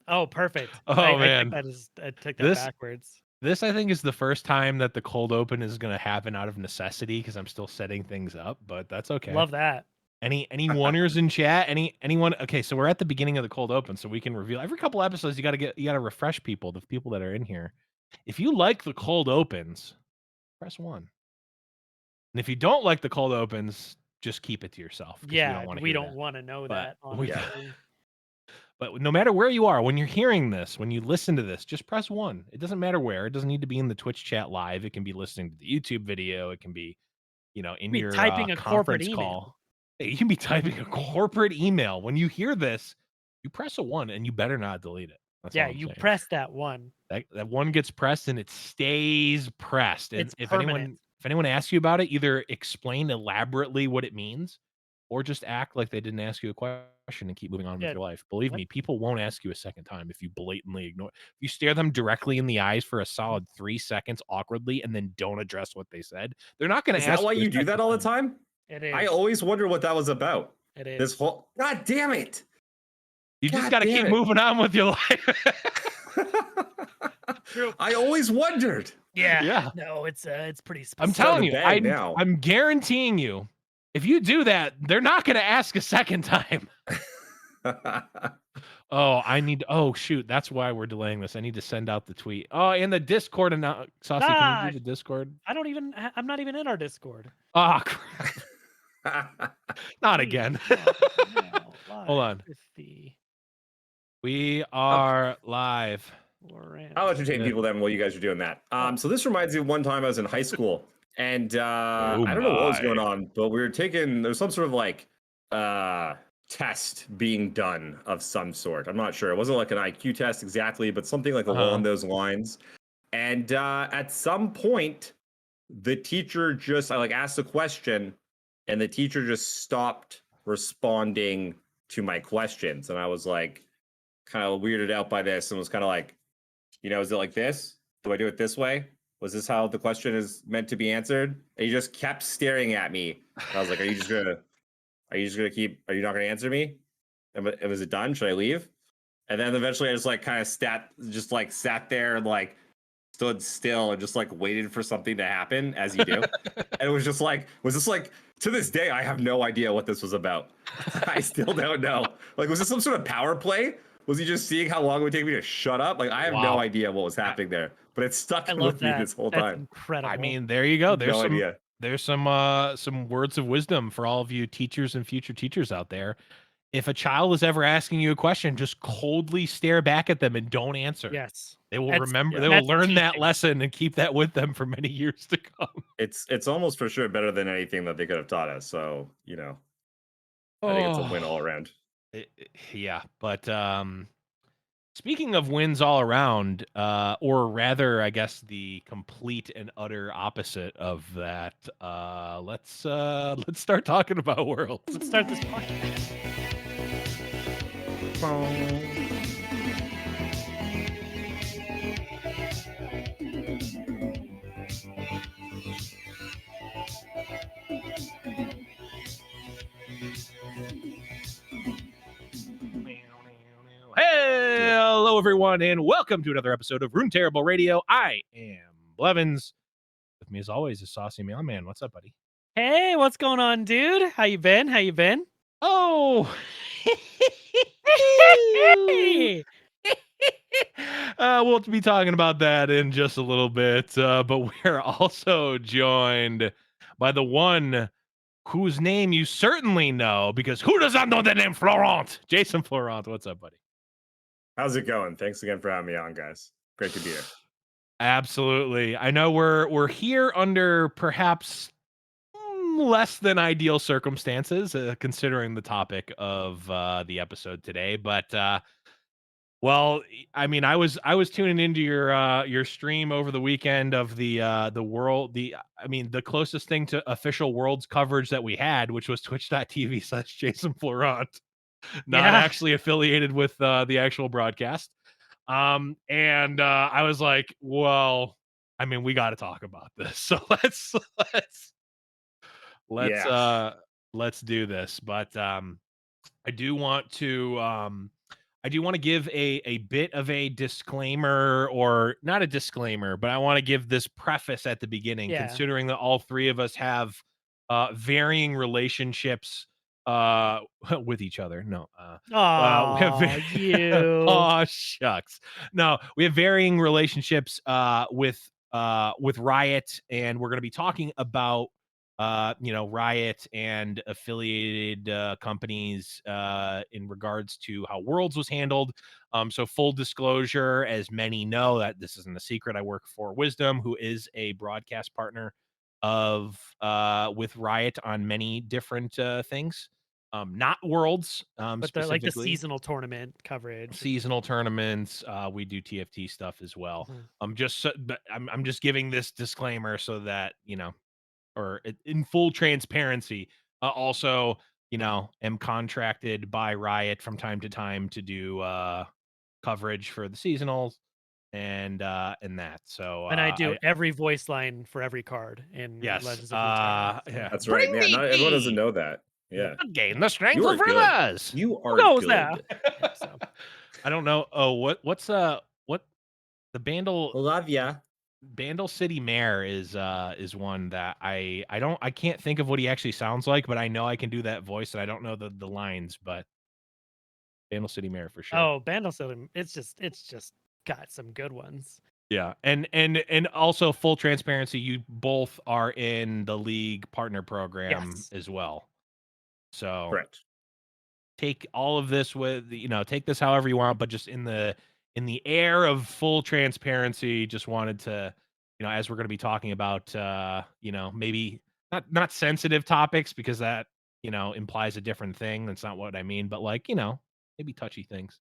Oh, perfect. Oh I took man, that as I took that this backwards. this I think is the first time that the cold open is gonna happen out of necessity because I'm still setting things up, but that's okay. Love that. Any oneers in chat? Anyone? Okay, so we're at the beginning of the cold open, so we can reveal every couple episodes. You gotta refresh people, the people that are in here. If you like the cold opens, press one, and if you don't like the cold opens, just keep it to yourself because we don't Yeah, want to we hear don't that. wanna know But that, we, Yeah. honestly. but no matter where you are, when you're hearing this, when you listen to this, just press one. It doesn't matter where. It doesn't need to be in the Twitch chat live. It can be listening to the YouTube video. It can be, in Be your typing a corporate conference email. call. Hey, you can be typing a corporate email. When you hear this, you press a one and you better not delete it. That's Yeah, all I'm you saying. press that one. That one gets pressed and it stays pressed. And It's permanent. if anyone asks you about it, either explain elaborately what it means or just act like they didn't ask you a question and keep moving on with Yeah, your life. Believe what? me, people won't ask you a second time if you blatantly ignore. If you stare them directly in the eyes for a solid 3 seconds awkwardly and then don't address what they said, they're not going Is to that ask why you a you do second that all the time. time? It I is. always wonder what that was about. It This is. whole God damn it. You just God got to damn keep it. moving on with your life. True. I always wondered. Yeah. Yeah. No, it's pretty I'm specific. telling Starting you, to bag now. I'm guaranteeing you, if you do that, they're not going to ask a second time. Oh, oh shoot, that's why we're delaying this. I need to send out the tweet. Oh, and the Discord and Saucy, can you do Ah, the Discord? I'm not even in our Discord. Oh crap. Not We again. are now Hold live on. with the We I'll, are live. I'll Lorenzo. entertain Yeah. people then while you guys are doing that. Oh, So this reminds me of one time I was in high school and Oh I don't know what was going my. on, but we were taking there's some sort of like test being done of some sort. I'm not sure. It wasn't like an IQ test exactly, but something like Uh-huh. along those lines. And at some point, the teacher just I like asked a question and the teacher just stopped responding to my questions. And I was like kind of weirded out by this and was kind of like, is it like this? Do I do it this way? Was this how the question is meant to be answered? And he just kept staring at me. And I was like, are you just gonna keep are you not gonna answer me? And was it done? Should I leave? And then eventually I just like kind of sat there and like stood still and just like waited for something to happen as you do. And it was just like, was this like to this day, I have no idea what this was about. I still don't know. Like, was this some sort of power play? Was he just seeing how long it would take me to shut up? Like, I have no Wow. idea what was happening there, but it stuck I love with me that. this whole That's time. I incredible. mean, there you go. No idea. There's some words of wisdom for all of you teachers and future teachers out there. If a child is ever asking you a question, just coldly stare back at them and don't answer. Yes. They will That's remember, Yeah. they will that's learn that teaching. lesson and keep that with them for many years to come. It's almost for sure better than anything that they could have taught us. So, I think it's a win all Oh, around. yeah. But speaking of wins all around, or rather, I guess the complete and utter opposite of that, let's start talking about Worlds. Let's start this podcast. Hello, everyone, and welcome to another episode of Rune Terrible Radio. I am Blevins. With me, as always, is Saucy Mailman. What's up, buddy? Hey, what's going on, dude? How you been? How you been? Oh, Hey! we'll be talking about that in just a little bit, but we're also joined by the one whose name you certainly know, because who does not know the name Florent? Jason Florent, what's up, buddy? How's it going? Thanks again for having me on, guys. Great to be here. Absolutely. I know we're here under perhaps less than ideal circumstances, considering the topic of the episode today. But well, I mean, I was tuning into your stream over the weekend of the world. I mean, the closest thing to official Worlds coverage that we had, which was Twitch.tv/Jason Florent, not Yeah. actually affiliated with the actual broadcast. And I was like, well, I mean, we got to talk about this. So let's let's Yeah. uh let's do this. But I do want to I do want to give a bit of a disclaimer, or not a disclaimer, but I want to give this preface at the beginning, Yeah. considering that all three of us have varying relationships with each other. No, we have Oh, you. oh shucks. No, we have varying relationships with Riot, and we're going to be talking about Riot and affiliated companies in regards to how Worlds was handled. So full disclosure, as many know, that this isn't a secret, I work for Wisdom, who is a broadcast partner of with Riot on many different things. Not Worlds, But the specifically seasonal tournament coverage. seasonal tournaments. We do TFT stuff as well. Mhm. I'm just giving this disclaimer so that or in full transparency. Also, am contracted by Riot from time to time to do coverage for the seasonals and that. So And I do I every voice line for every card in yes, Legends of Runeterra. So. yeah. That's right. Bring Yeah, me not everyone doesn't tea. know that. Yeah. Gain the strength You are of good. rivers. You Who are goes there? good. Yeah, so. I don't know. Oh, what's what the Love ya. Bandle City Mayor is one that I can't think of what he actually sounds like, but I know I can do that voice, and I don't know the lines, but Bandle City Mayor for sure. Oh, Bandle City. It's just got some good ones. Yeah, and also full transparency, you both are in the league partner program Yes. as well. So Correct. take all of this with take this however you want, but just in the air of full transparency, just wanted to as we're going to be talking about maybe not sensitive topics, because that implies a different thing. That's not what I mean, but like maybe touchy things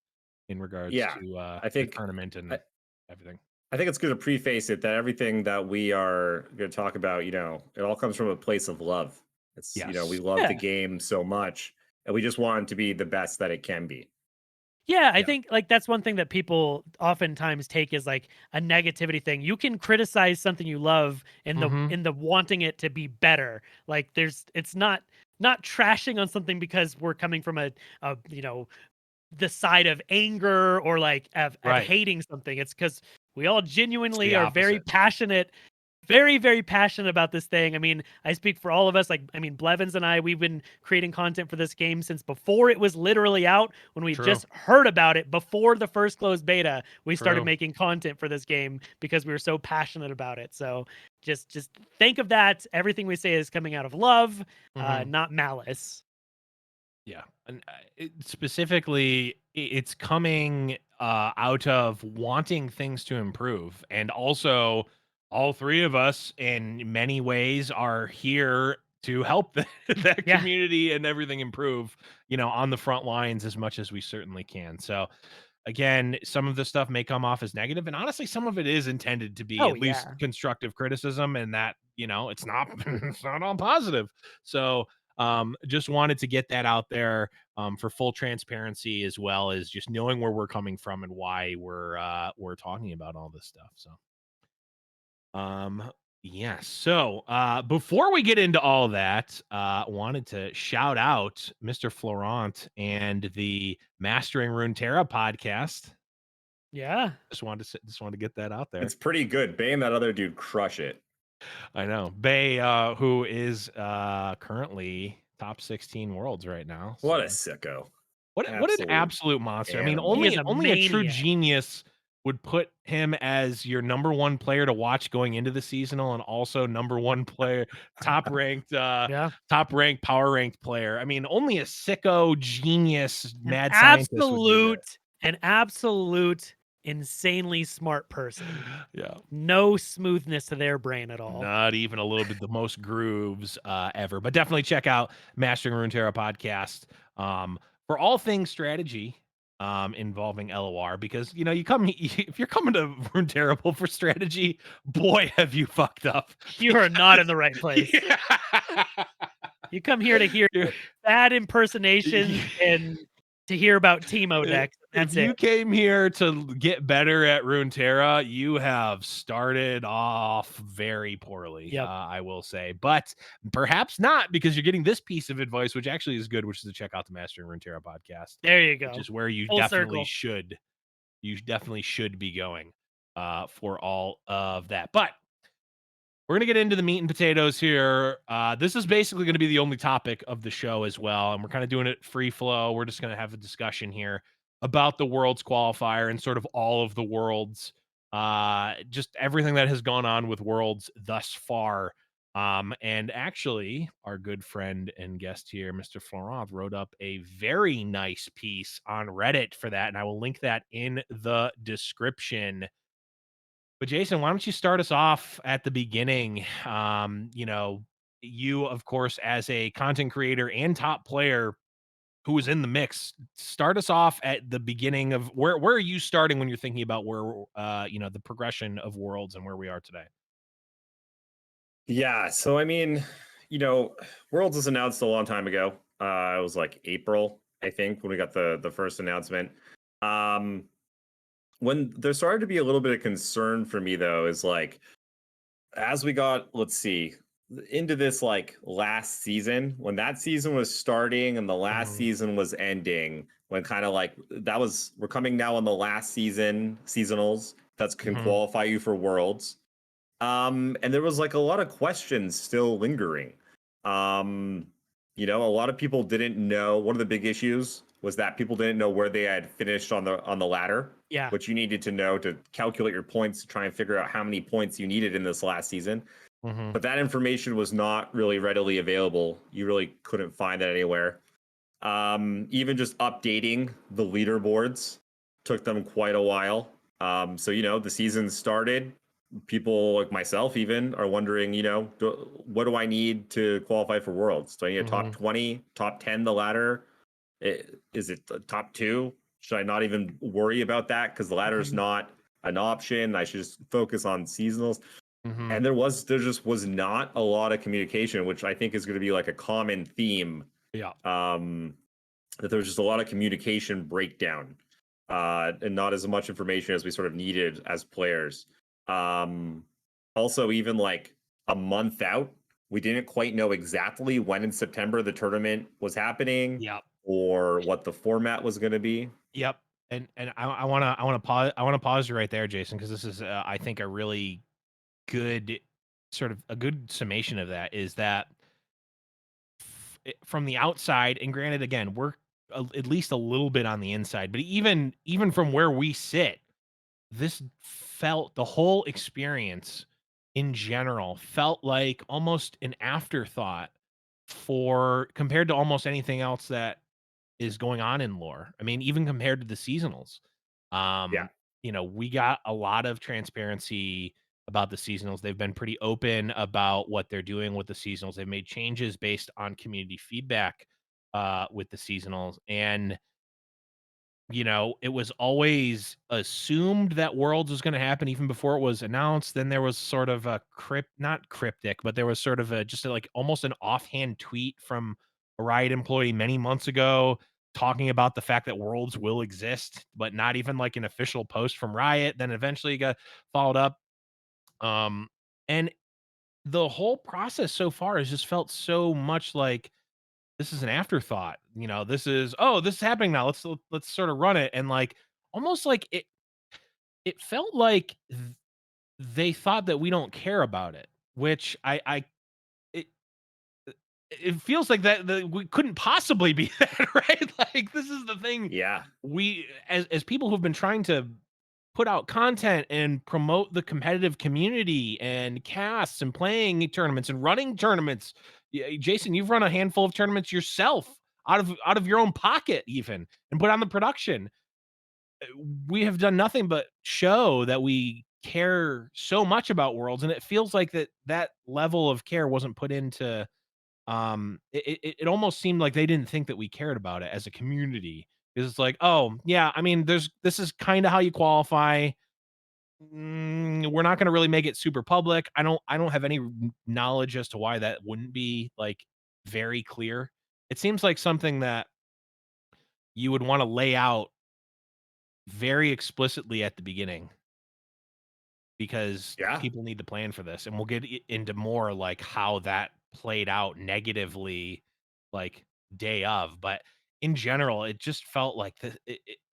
in regards Yeah. to I the think tournament I, and everything. I think it's good to preface it that everything that we are going to talk about, it all comes from a place of love. It's, we Yes. love the Yeah. game so much, and we just want it to be the best that it can be. Yeah, I Yeah. think like that's one thing that people oftentimes take as like a negativity thing. You can criticize something you love in Mhm. the wanting it to be better. Like it's not trashing on something because we're coming from a the side of anger or like of Right. hating something. It's because we all It's genuinely the are very opposite. passionate, very, very passionate about this thing. I mean, I speak for all of us. Like, I mean, Blevins and I, we've been creating content for this game since before it was literally out. When we True. just heard about it before the first closed beta, we started True. making content for this game because we were so passionate about it. So just think of that. Everything we say is coming out of love, Mhm. not malice. Yeah, and specifically, it's coming out of wanting things to improve, and also all three of us, in many ways, are here to help that Yeah. community and everything improve. On the front lines as much as we certainly can. So, again, some of the stuff may come off as negative, and honestly, some of it is intended to be Oh at least yeah. constructive criticism, and that it's not it's not all positive. So just wanted to get that out there for full transparency, as well as just knowing where we're coming from and why we're talking about all this stuff. So yes. So before we get into all that, wanted to shout out Mr. Florent and the Mastering Runeterra podcast. Yeah. Just wanted to get that out there. It's pretty good. Bay and that other dude crush it. I know. Bay, who is currently top 16 worlds right now. What a So sicko. what an absolute monster. I mean, animal. He is a only a true maniac. genius would put him as your number one player to watch going into the seasonal, and also number one player, top ranked power ranked player. I mean, only a sicko genius mad scientist would do that. An absolute insanely smart person. Yeah. No smoothness to their brain at all. Not even a little bit, the most grooves ever. But definitely check out Mastering Runeterra podcast for all things strategy involving LOR, because you come if you're coming to Runeterra for strategy, boy, have you fucked up. You are not in the right place. Yeah. You come here to hear bad impersonations and to hear about Teemo decks. if That's you it. came here to get better at Runeterra, you have started off very poorly, Yep. I will say. But perhaps not, because you're getting this piece of advice, which actually is good, which is to check out the Mastering Runeterra podcast, There you which go. is where you Full definitely circle. should. You definitely should be going for all of that. But we're going to get into the meat and potatoes here. This is basically going to be the only topic of the show as well. And we're kind of doing it free flow. We're just going to have a discussion here about the Worlds qualifier and sort of all of the Worlds, just everything that has gone on with Worlds thus far. And actually, our good friend and guest here, Mr. Florent, wrote up a very nice piece on Reddit for that. And I will link that in the description. But Jason, why don't you start us off at the beginning? You, of course, as a content creator and top player who was in the mix, start us off at the beginning of where are you starting when you're thinking about where the progression of Worlds and where we are today? Yeah, so I mean, Worlds was announced a long time ago. It was like April, I think, when we got the first announcement. Um, when there started to be a little bit of concern for me though, is like as we got, let's see, into this like last season, when that season was starting and the last Mhm. season was ending, when kind of like we're coming now on the last seasonals that can Mhm. qualify you for Worlds. And there was like a lot of questions still lingering. Um, a lot of people didn't know. One of the big issues was that people didn't know where they had finished on the ladder, Yeah. which you needed to know to calculate your points to try and figure out how many points you needed in this last season. Mhm. But that information was not really readily available. You really couldn't find that anywhere. Even just updating the leaderboards took them quite a while. So the season started. People like myself even are wondering, what do I need to qualify for Worlds? Do I need a top Mhm. 20, top 10 the ladder? Is it the top two? Should I not even worry about that because the ladder is Mhm. not an option? I should just focus on seasonals. Mhm. And there just was not a lot of communication, which I think is going to be like a common theme. Yeah. Um, that there was just a lot of communication breakdown, and not as much information as we sort of needed as players. Um, Also, even like a month out, we didn't quite know exactly when in September the tournament was happening Yep. or what the format was going to be. Yep. And I want to pause you right there, Jason, because this is I think a really good sort of a good summation of that is that from the outside, and granted, again, we're at least a little bit on the inside, but even from where we sit, this felt the whole experience in general felt like almost an afterthought for compared to almost anything else that is going on in lore. I mean, even compared to the seasonals. Yeah. Um, we got a lot of transparency about the seasonals. They've been pretty open about what they're doing with the seasonals. They've made changes based on community feedback with the seasonals. And it was always assumed that Worlds was going to happen even before it was announced. Then there was sort of a not cryptic, but there was sort of like almost an offhand tweet from a Riot employee many months ago talking about the fact that Worlds will exist, but not even like an official post from Riot. Then eventually got followed up. And the whole process so far has just felt so much like this is an afterthought. This is happening now. Let's sort of run it. And like almost like it felt like they thought that we don't care about it, which it it feels like that we couldn't possibly be that, right? Like this is the thing Yeah. we as people who've been trying to put out content and promote the competitive community and casts and playing tournaments and running tournaments. Jason, you've run a handful of tournaments yourself out of your own pocket even and put on the production. We have done nothing but show that we care so much about Worlds, and it feels like that level of care wasn't put into it almost seemed like they didn't think that we cared about it as a community. It's like, oh yeah, I mean, this is kind of how you qualify. We're not going to really make it super public. I don't have any knowledge as to why that wouldn't be like very clear. It seems like something that you would want to lay out very explicitly at the beginning because Yeah. people need to plan for this, and we'll get into more like how that played out negatively, like day of. But in general, it just felt like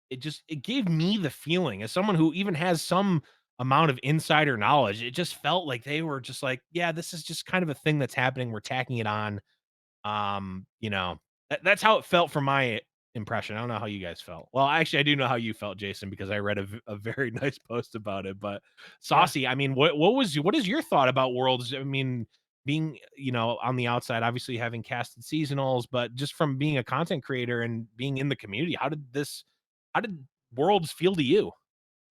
it gave me the feeling as someone who even has some amount of insider knowledge. It just felt like they were just like, yeah, this is just kind of a thing that's happening. We're tacking it on. You know, that's how it felt from my impression. I don't know how you guys felt. Well, actually, I do know how you felt, Jason, because I read a very nice post about it. But Yeah. Saucy, I mean, what is your thought about Worlds? I mean, being on the outside, obviously having casted seasonals, but just from being a content creator and being in the community, how did Worlds feel to you?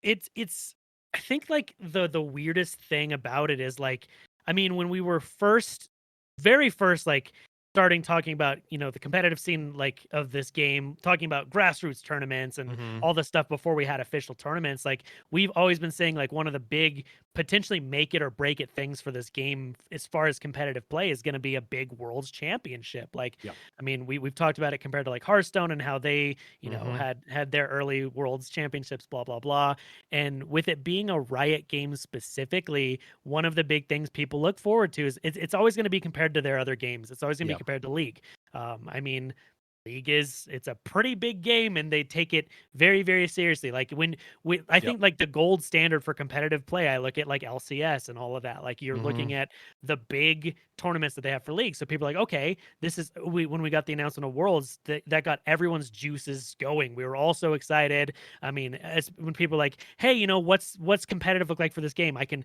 It's I think like the weirdest thing about it is like, I mean, when we were very first, like starting talking about, the competitive scene like of this game, talking about grassroots tournaments and Hmm. all the stuff before we had official tournaments, like we've always been saying like one of the big potentially make it or break it things for this game as far as competitive play is going to be a big world's championship. Like, Yep. I mean, we've talked about it compared to like Hearthstone and how they, Hmm. had their early world's championships, blah blah blah. And with it being a Riot game specifically, one of the big things people look forward to is it's always going to be compared to their other games. It's always going to be Yep. compared to League. I mean, League it's a pretty big game and they take it very, very seriously. Like I Yep. think like the gold standard for competitive play, I look at like LCS and all of that. Like you're Hmm. looking at the big tournaments that they have for League. So people are like, okay, this is when we got the announcement of Worlds, that got everyone's juices going. We were all so excited. I mean, when people are like, hey, what's competitive look like for this game? I can,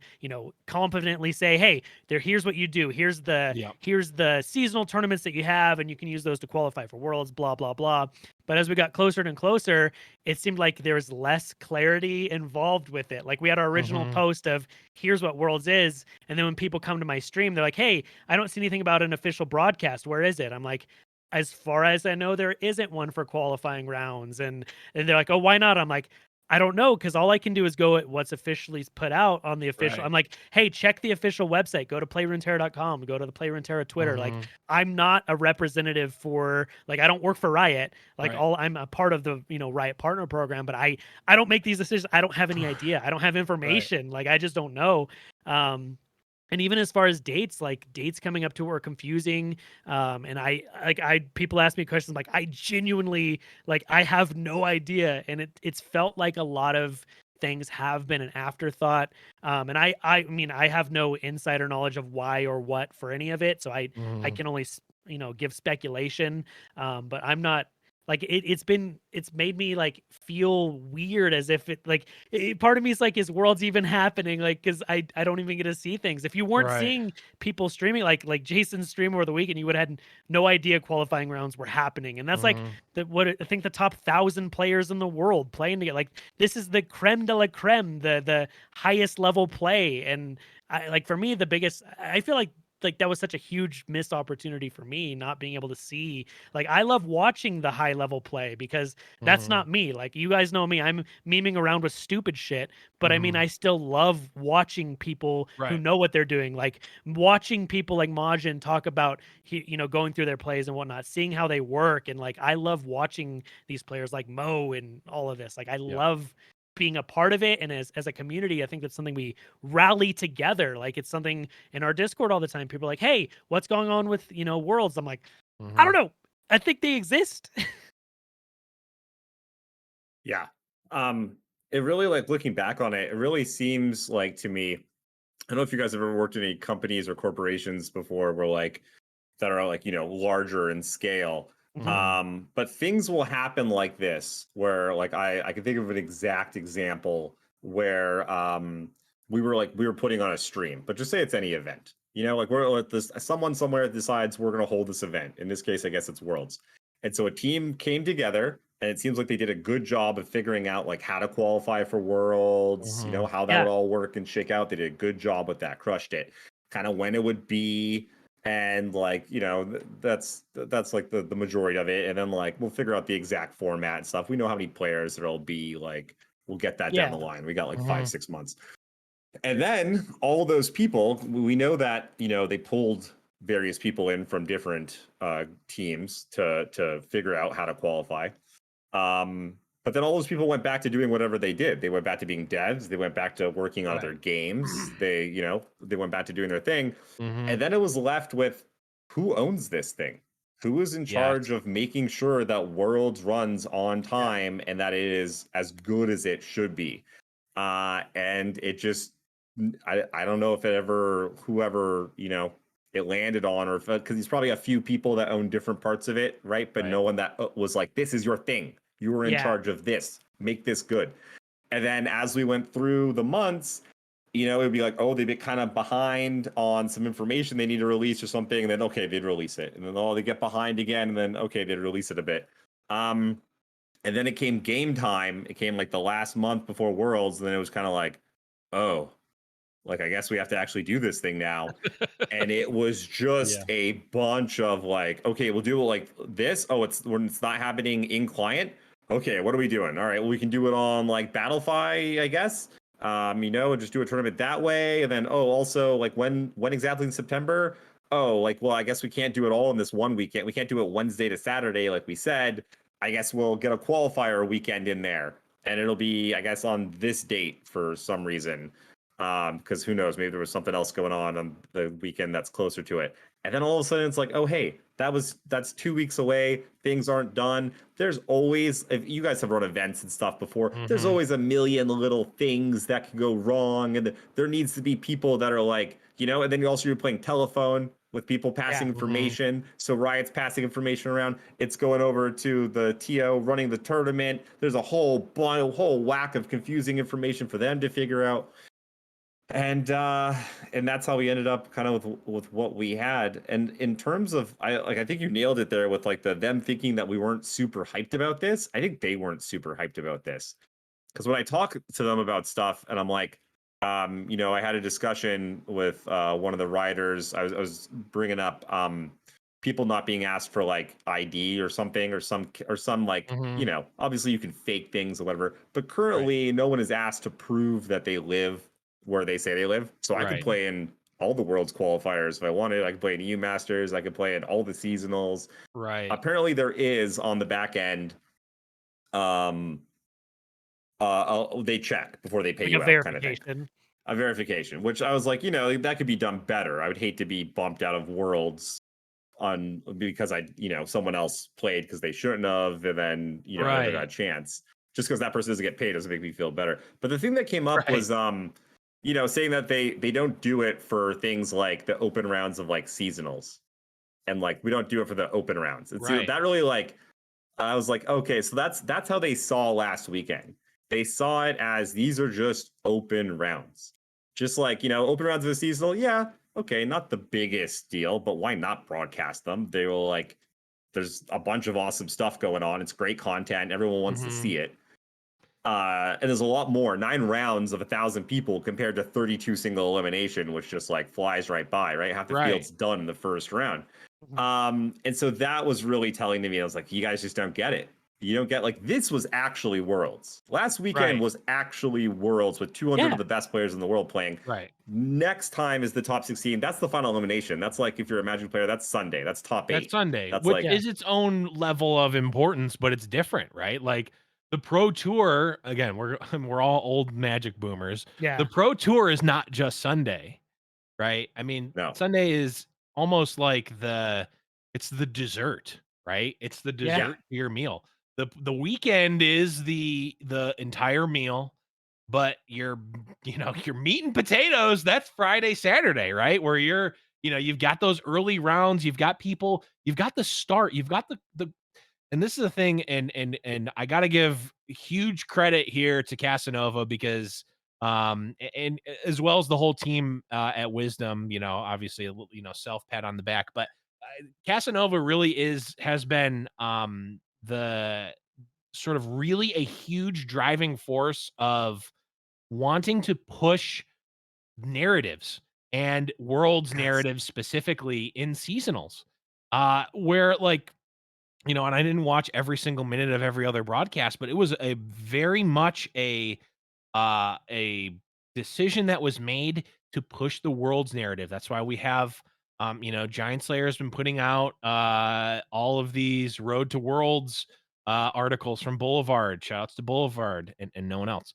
confidently say, hey, here's what you do. Yep. Here's the seasonal tournaments that you have, and you can use those to qualify for Worlds, blah, blah, blah. But as we got closer and closer, it seemed like there was less clarity involved with it. Like we had our original Hmm. post of here's what Worlds is. And then when people come to my stream, they're like, hey, I don't see anything about an official broadcast. Where is it? I'm like, as far as I know, there isn't one for qualifying rounds. And they're like, oh, why not? I'm like, I don't know, because all I can do is go at what's officially put out on the official. Right. I'm like, hey, check the official website. Go to playruneterra.com. Go to the PlayRuneterra Twitter. Like, Hmm. I'm not a representative for like I don't work for Riot. Like Right. all I'm a part of the Riot partner program, but I don't make these decisions. I don't have any idea. I don't have Right. information. Like I just don't know. And even as far as dates, like dates coming up to are confusing. And I people ask me questions like I genuinely like I have no idea. And it's felt like a lot of things have been an afterthought. And I mean I have no insider knowledge of why or what for any of it. So I Hmm. can only give speculation. But I'm not like it's made me like feel weird as if it like part of me is like is worlds even happening like because I don't even get to see things if you weren't Right. seeing people streaming like Jason's stream over the weekend you would have had no idea qualifying rounds were happening and that's like Hmm. what I think the top 1,000 players in the world playing together like this is the creme de la creme the highest level play and I like for me the biggest I feel like that was such a huge missed opportunity for me not being able to see like I love watching the high level play because that's Hmm. not me. Like you guys know me, I'm memeing around with stupid shit, but I mean Hmm. I still love watching people who Right. know what they're doing. Like watching people like Majin talk about going through their plays and whatnot, seeing how they work and like I love watching these players like Mo and all of this. Like I Yep. love being a part of it and as a community I think that's something we rally together like it's something in our discord all the time people are like hey what's going on with worlds I'm like I Hmm. don't know. I think they exist. Yeah. Um, it really like looking back on it, it really seems like to me, I don't know if you guys have ever worked in any companies or corporations before where like that are like, larger in scale. Mhm. Hmm. But things will happen like this where like I can think of an exact example where we were putting on a stream, but just say it's any event. Like we're at this someone somewhere decides we're gonna hold this event. In this case, I guess it's Worlds. And so a team came together and it seems like they did a good job of figuring out like how to qualify for Worlds, Hmm. how that would Yeah. all work and shake out. They did a good job with that, crushed it. Kind of when it would be, and like that's like the majority of it, and then like we'll figure out the exact format and stuff. We know how many players there'll be, like we'll get that down the Yeah. line. We got like Hmm. 5 6 months, and then all those people, we know that they pulled various people in from different teams to figure out how to qualify. um But then all those people went back to doing whatever they did. They went back to being devs. They went back to working on other Right. games. They went back to doing their thing. Mhm. And then it was left with who owns this thing? Who is in Yes. charge of making sure that Worlds runs on Yeah. time and that it is as good as it should be? And it just, I don't know if it ever, whoever, it landed on, or because there's probably a few people that own different parts of it, right? But Right. no one that was like, this is your thing. You were in Yeah. charge of this. Make this good. And then as we went through the months, it'd be like, oh, they'd be kind of behind on some information they need to release or something, and then okay, they'd release it, and then they get behind again, and then okay, they'd release it a bit. And then it came game time. It came like the last month before Worlds, and then it was kind of like, oh, like I guess we have to actually do this thing now. And it was just Yeah. a bunch of like, okay, we'll do it like this. Oh, it's when it's not happening in client. Okay, what are we doing? All right, well, we can do it on like Battlefy, I guess. Just do a tournament that way. And then also like when exactly in September? Oh, like well, I guess we can't do it all in this one weekend. We can't do it Wednesday to Saturday, like we said. I guess we'll get a qualifier weekend in there. And it'll be, I guess, on this date for some reason. Because who knows, maybe there was something else going on the weekend that's closer to it. And then all of a sudden it's like, oh hey, that's 2 weeks away. Things aren't done. There's always, if you guys have run events and stuff before, there's Mhm. always a million little things that can go wrong, and there needs to be people that are like, and then you're playing telephone with people passing Yeah. Mhm. information. So Riot's passing information around. It's going over to the TO running the tournament. There's a whole whack of confusing information for them to figure out. And that's how we ended up kind of with what we had. And in terms of, I think you nailed it there with like them thinking that we weren't super hyped about this. I think they weren't super hyped about this, because when I talk to them about stuff and I'm like, I had a discussion with one of the writers. I was bringing up people not being asked for like ID or something, or some like, Mhm. obviously you can fake things or whatever, but Right. currently no one is asked to prove that they live where they say they live. So I could Right. play in all the world's qualifiers if I wanted. I could play in EU Masters. I could play in all the seasonals. Right. Apparently there is on the back end, um they check before they pay Like a you out, kind of thing. verification. A verification, which I was like, that could be done better. I would hate to be bumped out of Worlds on because someone else played because they shouldn't have, and then never got a Right. chance. Just because that person doesn't get paid doesn't make me feel better. But the thing that came up Right. was saying that they don't do it for things like the open rounds of like seasonals, and like we don't do it for the open rounds. And see Right. that really like, I was like, okay, so that's how they saw last weekend. They saw it as these are just open rounds. Just like, open rounds of the seasonal, yeah, okay, not the biggest deal, but why not broadcast them? They were like, there's a bunch of awesome stuff going on. It's great content. Everyone wants to Mhm. see it. And there's a lot more. 9 rounds of 1,000 people compared to 32 single elimination, which just like flies right by, right? Half the Right. field's done in the first round. Mhm. And so that was really telling to me. I was like, you guys just don't get it. You don't get, like, this was actually Worlds. Last weekend Right. was actually Worlds with 200 Yeah. of the best players in the world playing. Right. Next time is the top 16. That's the final elimination. That's like, if you're a Magic player, that's Sunday. That's top That's 8. Sunday, That's which like, Yeah. is its own level of importance, but it's different, right? Like the Pro Tour, again, we're we're all old Magic boomers. The Yeah. Pro Tour is not just Sunday, right? I mean, no. Sunday is almost like it's the dessert, right? It's the Yeah. Yeah. dessert to your meal. The weekend is the entire meal, but your meat and potatoes, that's Friday, Saturday, right? Where you've got those early rounds, you've got people, you've got the start, you've got the and this is the thing, and I got to give huge credit here to Casanova because and as well as the whole team at Wisdom, obviously a little, self pat on the back, but Casanova really has been the sort of really a huge driving force of wanting to push narratives and worlds Yes. narratives specifically in seasonals. Where like, and I didn't watch every single minute of every other broadcast, but it was a very much a decision that was made to push the world's narrative. That's why we have Giant Slayer has been putting out all of these Road to Worlds articles from Boulevard. Shout outs to Boulevard and no one else.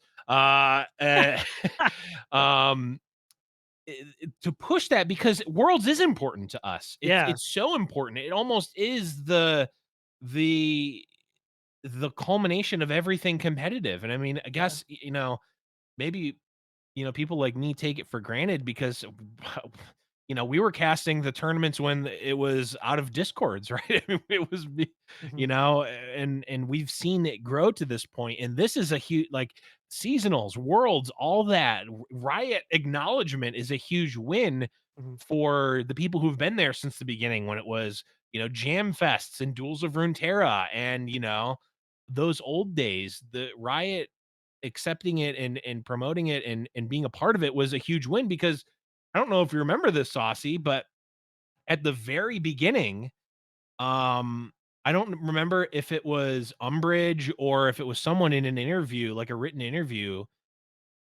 Um, to push that because Worlds is important to us. Yeah. It's so important. It almost is the the culmination of everything competitive. And I mean, I Yeah. guess maybe people like me take it for granted because we were casting the tournaments when it was out of discords, right? I mean, it was Mhm. and we've seen it grow to this point, and this is a huge like seasonals, worlds, all that Riot acknowledgement is a huge win Mhm. for the people who've been there since the beginning when it was jam fests and duels of Runeterra and those old days. The Riot accepting it and promoting it and being a part of it was a huge win because I don't know if you remember this, Saucy, but at the very beginning, um, I don't remember if it was Umbridge or if it was someone in an interview, like a written interview,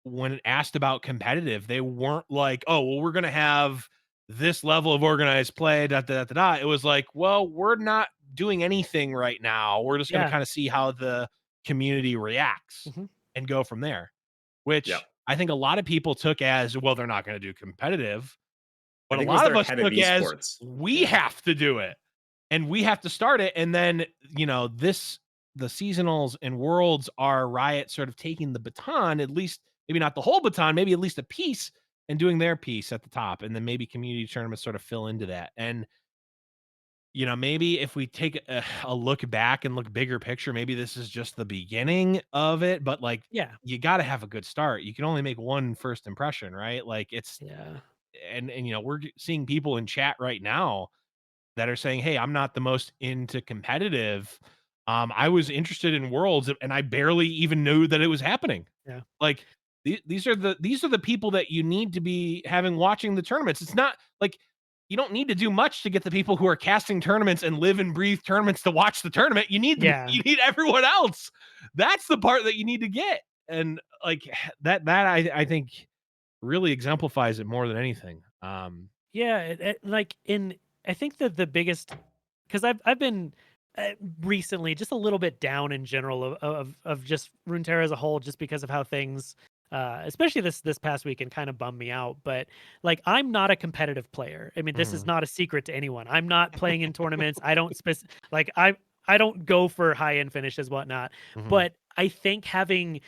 when asked about competitive, they weren't like, "Oh, well, we're gonna have this level of organized play." Da, da, da, da, da. It was like, "Well, we're not doing anything right now. We're just gonna Yeah. kind of see how the community reacts Mhm. and go from there." Yep. Which I think a lot of people took as, well, they're not going to do competitive. I But a think it was lot their of us head of took as, esports. we Yeah. have to do it and we have to start it. And then, the seasonals and worlds are Riot sort of taking the baton, at least maybe not the whole baton, maybe at least a piece and doing their piece at the top. And then maybe community tournaments sort of fill into that. And maybe if we take a look back and look bigger picture, maybe this is just the beginning of it, but like Yeah. you got to have a good start. You can only make one first impression, right? Like it's Yeah. and we're seeing people in chat right now that are saying, "Hey, I'm not the most into competitive. I was interested in Worlds and I barely even knew that it was happening." Yeah. Like these are the people that you need to be having watching the tournaments. It's not like you don't need to do much to get the people who are casting tournaments and live and breathe tournaments to watch the tournament. Yeah. You need everyone else. That's the part that you need to get. And like that I think really exemplifies it more than anything. Yeah. Like in, I think that the biggest, because I've been recently just a little bit down in general of just Runeterra as a whole, just because of how things, especially this past weekend, kind of bummed me out. But like, I'm not a competitive player. I mean, this is Mhm, not a secret to anyone. I'm not playing in tournaments. I don't like I don't go for high end finishes, whatnot. mhm, But I think having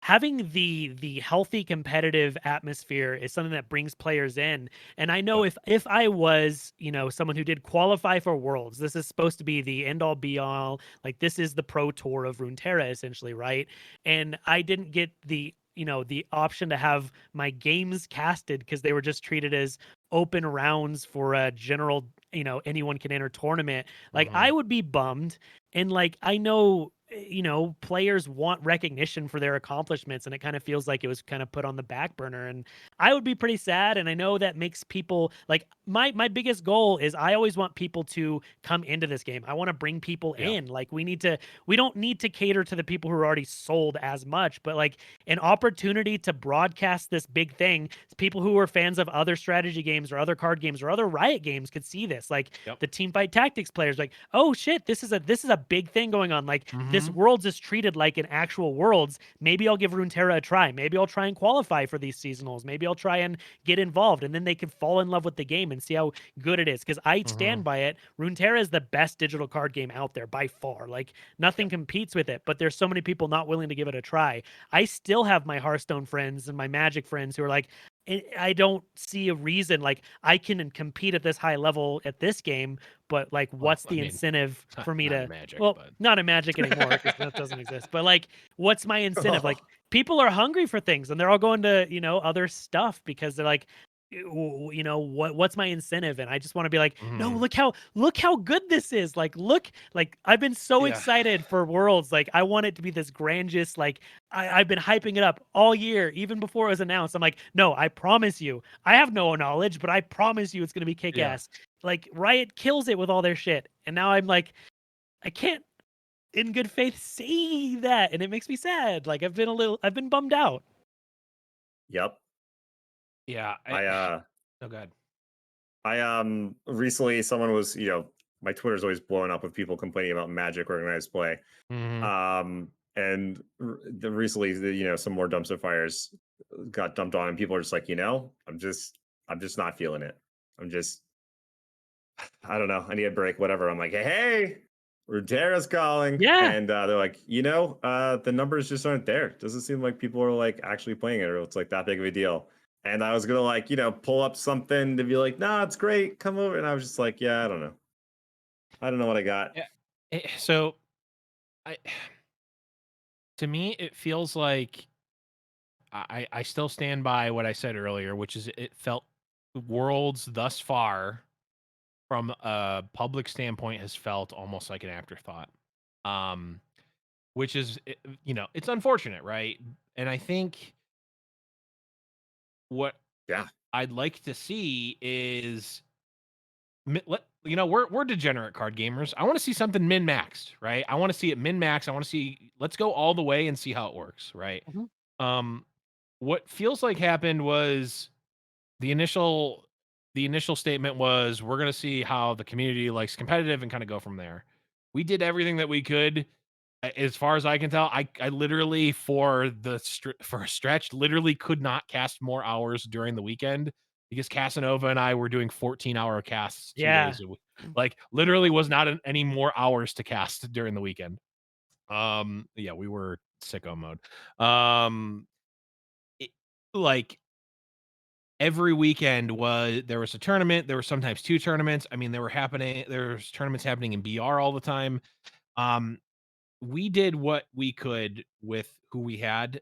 the healthy competitive atmosphere is something that brings players in. And I know yep, if I was, someone who did qualify for Worlds, this is supposed to be the end all be all. Like, this is the pro tour of Runeterra, essentially, right? And I didn't get the option to have my games casted because they were just treated as open rounds for a general, anyone can enter tournament. Like, mhm, I would be bummed. And like, I know, players want recognition for their accomplishments, and it kind of feels like it was kind of put on the back burner. And I would be pretty sad. And I know that makes people like, my biggest goal is I always want people to come into this game. I want to bring people yeah, in. Like, we don't need to cater to the people who are already sold as much, but like an opportunity to broadcast this big thing. People who are fans of other strategy games or other card games or other Riot games could see this. Like, yep, the team fight tactics players, like, oh shit, this is a big thing going on. Like, this mhm, Worlds is treated like an actual Worlds. Maybe I'll give Runeterra a try. Maybe I'll try and qualify for these seasonals. Maybe I'll try and get involved, and then they can fall in love with the game and see how good it is. Because I stand mhm, by it. Runeterra is the best digital card game out there by far. Like, nothing yep, competes with it. But there's so many people not willing to give it a try. I still have my Hearthstone friends and my Magic friends who are like, I don't see a reason. Like, I can compete at this high level at this game, but like, well, what's I the mean, incentive for me not in to? Magic, Well, but not a Magic anymore because that doesn't exist. But like, what's my incentive? Like, people are hungry for things, and they're all going to other stuff because they're like, what's my incentive? And I just want to be like, no, mhm, look how good this is. Like I've been so yeah, excited for Worlds. Like, I want it to be this grandiose. Like, I've been hyping it up all year, even before it was announced. I'm like, no, I promise you, I have no knowledge, but I promise you, it's gonna be kick yeah. ass. Like, Riot kills it with all their shit, and now I'm like, I can't in good faith say that, and it makes me sad. Like, I've been bummed out. Yep. Yeah, I oh god. recently someone was, my Twitter's always blowing up with people complaining about Magic organized play. And recently, some more dumpster fires got dumped on, and people are just like, I'm just not feeling it. I don't know. I need a break, whatever. I'm like, hey, Runeterra's calling. Yeah. And they're like, the numbers just aren't there. Doesn't seem like people are like actually playing it, or it's like that big of a deal. And I was gonna like, pull up something to be like, nah, it's great. Come over. And I was just like, yeah, I don't know. I don't know what I got. So, I to me, it feels like I still stand by what I said earlier, which is it felt Worlds thus far from a public standpoint has felt almost like an afterthought. Um, which is it's unfortunate, right? And I think what Yeah. I'd like to see is we're degenerate card gamers. I want to see something min maxed, right? I want to see it min max. I want to see let's go all the way and see how it works, right? Mhm. What feels like happened was the initial statement was we're going to see how the community likes competitive and kind of go from there. We did everything that we could. As far as I can tell, I literally for a stretch literally could not cast more hours during the weekend because Casanova and I were doing 14-hour casts 2 Yeah. days a week. Like literally was not any more hours to cast during the weekend. Yeah, we were sicko mode. Like every weekend there was a tournament. There were sometimes 2 tournaments. I mean, there's tournaments happening in BR all the time. We did what we could with who we had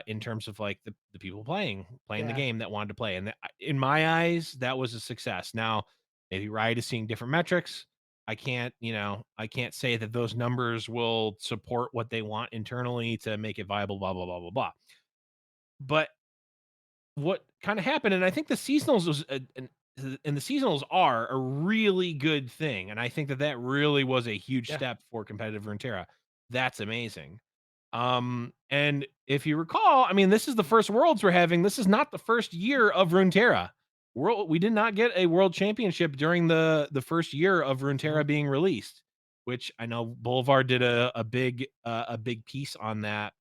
in terms of like the people playing the Yeah. game that wanted to play. And in my eyes, that was a success. Now, maybe Riot is seeing different metrics. I can't say that those numbers will support what they want internally to make it viable, blah, blah, blah, blah, blah. But what kind of happened, and I think the seasonals was and the seasonals are a really good thing, and I think that really was a huge Yeah. step for competitive Runeterra. That's amazing. And if you recall, I mean, this is the first Worlds we're having. This is not the first year of Runeterra. We did not get a World Championship during the first year of Runeterra being released, which I know Boulevard did a big piece on that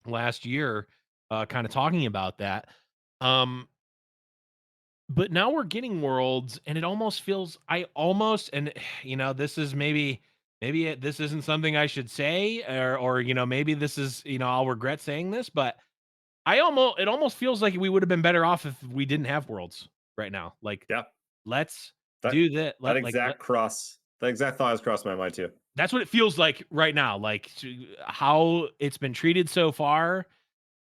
last year, kind of talking about that. But now we're getting Worlds, and it almost feels and this is maybe this isn't something I should say, or maybe this is I'll regret saying this, but it almost feels like we would have been better off if we didn't have Worlds right now. Like, Yeah. let's That do that. that exact thought has crossed my mind too. That's what it feels like right now. Like how it's been treated so far.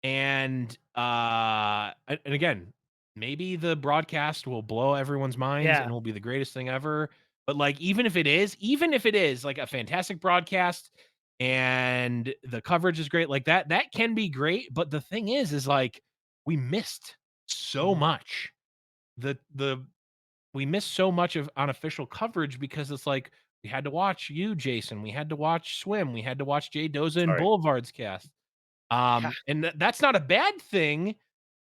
And again, maybe the broadcast will blow everyone's minds Yeah. and will be the greatest thing ever. But like, even if it is like a fantastic broadcast and the coverage is great, like that can be great. But the thing is like we missed so much. We missed so much of unofficial coverage because it's like we had to watch you, Jason. We had to watch Swim. We had to watch Jay Doza and Sorry. Boulevard's cast. Yeah. And that's not a bad thing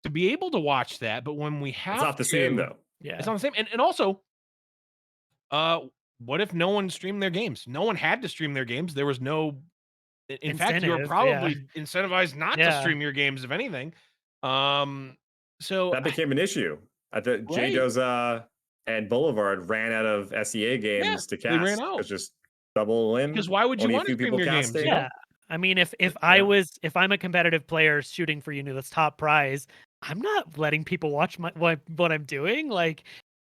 to be able to watch that, but when we have It's not the same though. Yeah. it's not the same. And also, what if no one streamed their games? No one had to stream their games. There was no in fact, you were Incentive, yeah. probably incentivized not to Yeah. stream your games, if anything. So That became an issue. I thought Jay Right. Doza and Boulevard ran out of SEA games to they ran cast out. because just double limb. Because why would you only a want to few stream people your games? casting. Yeah. I mean, if Yeah. I'm a competitive player shooting for Unile's top prize, I'm not letting people watch what I'm doing. Like,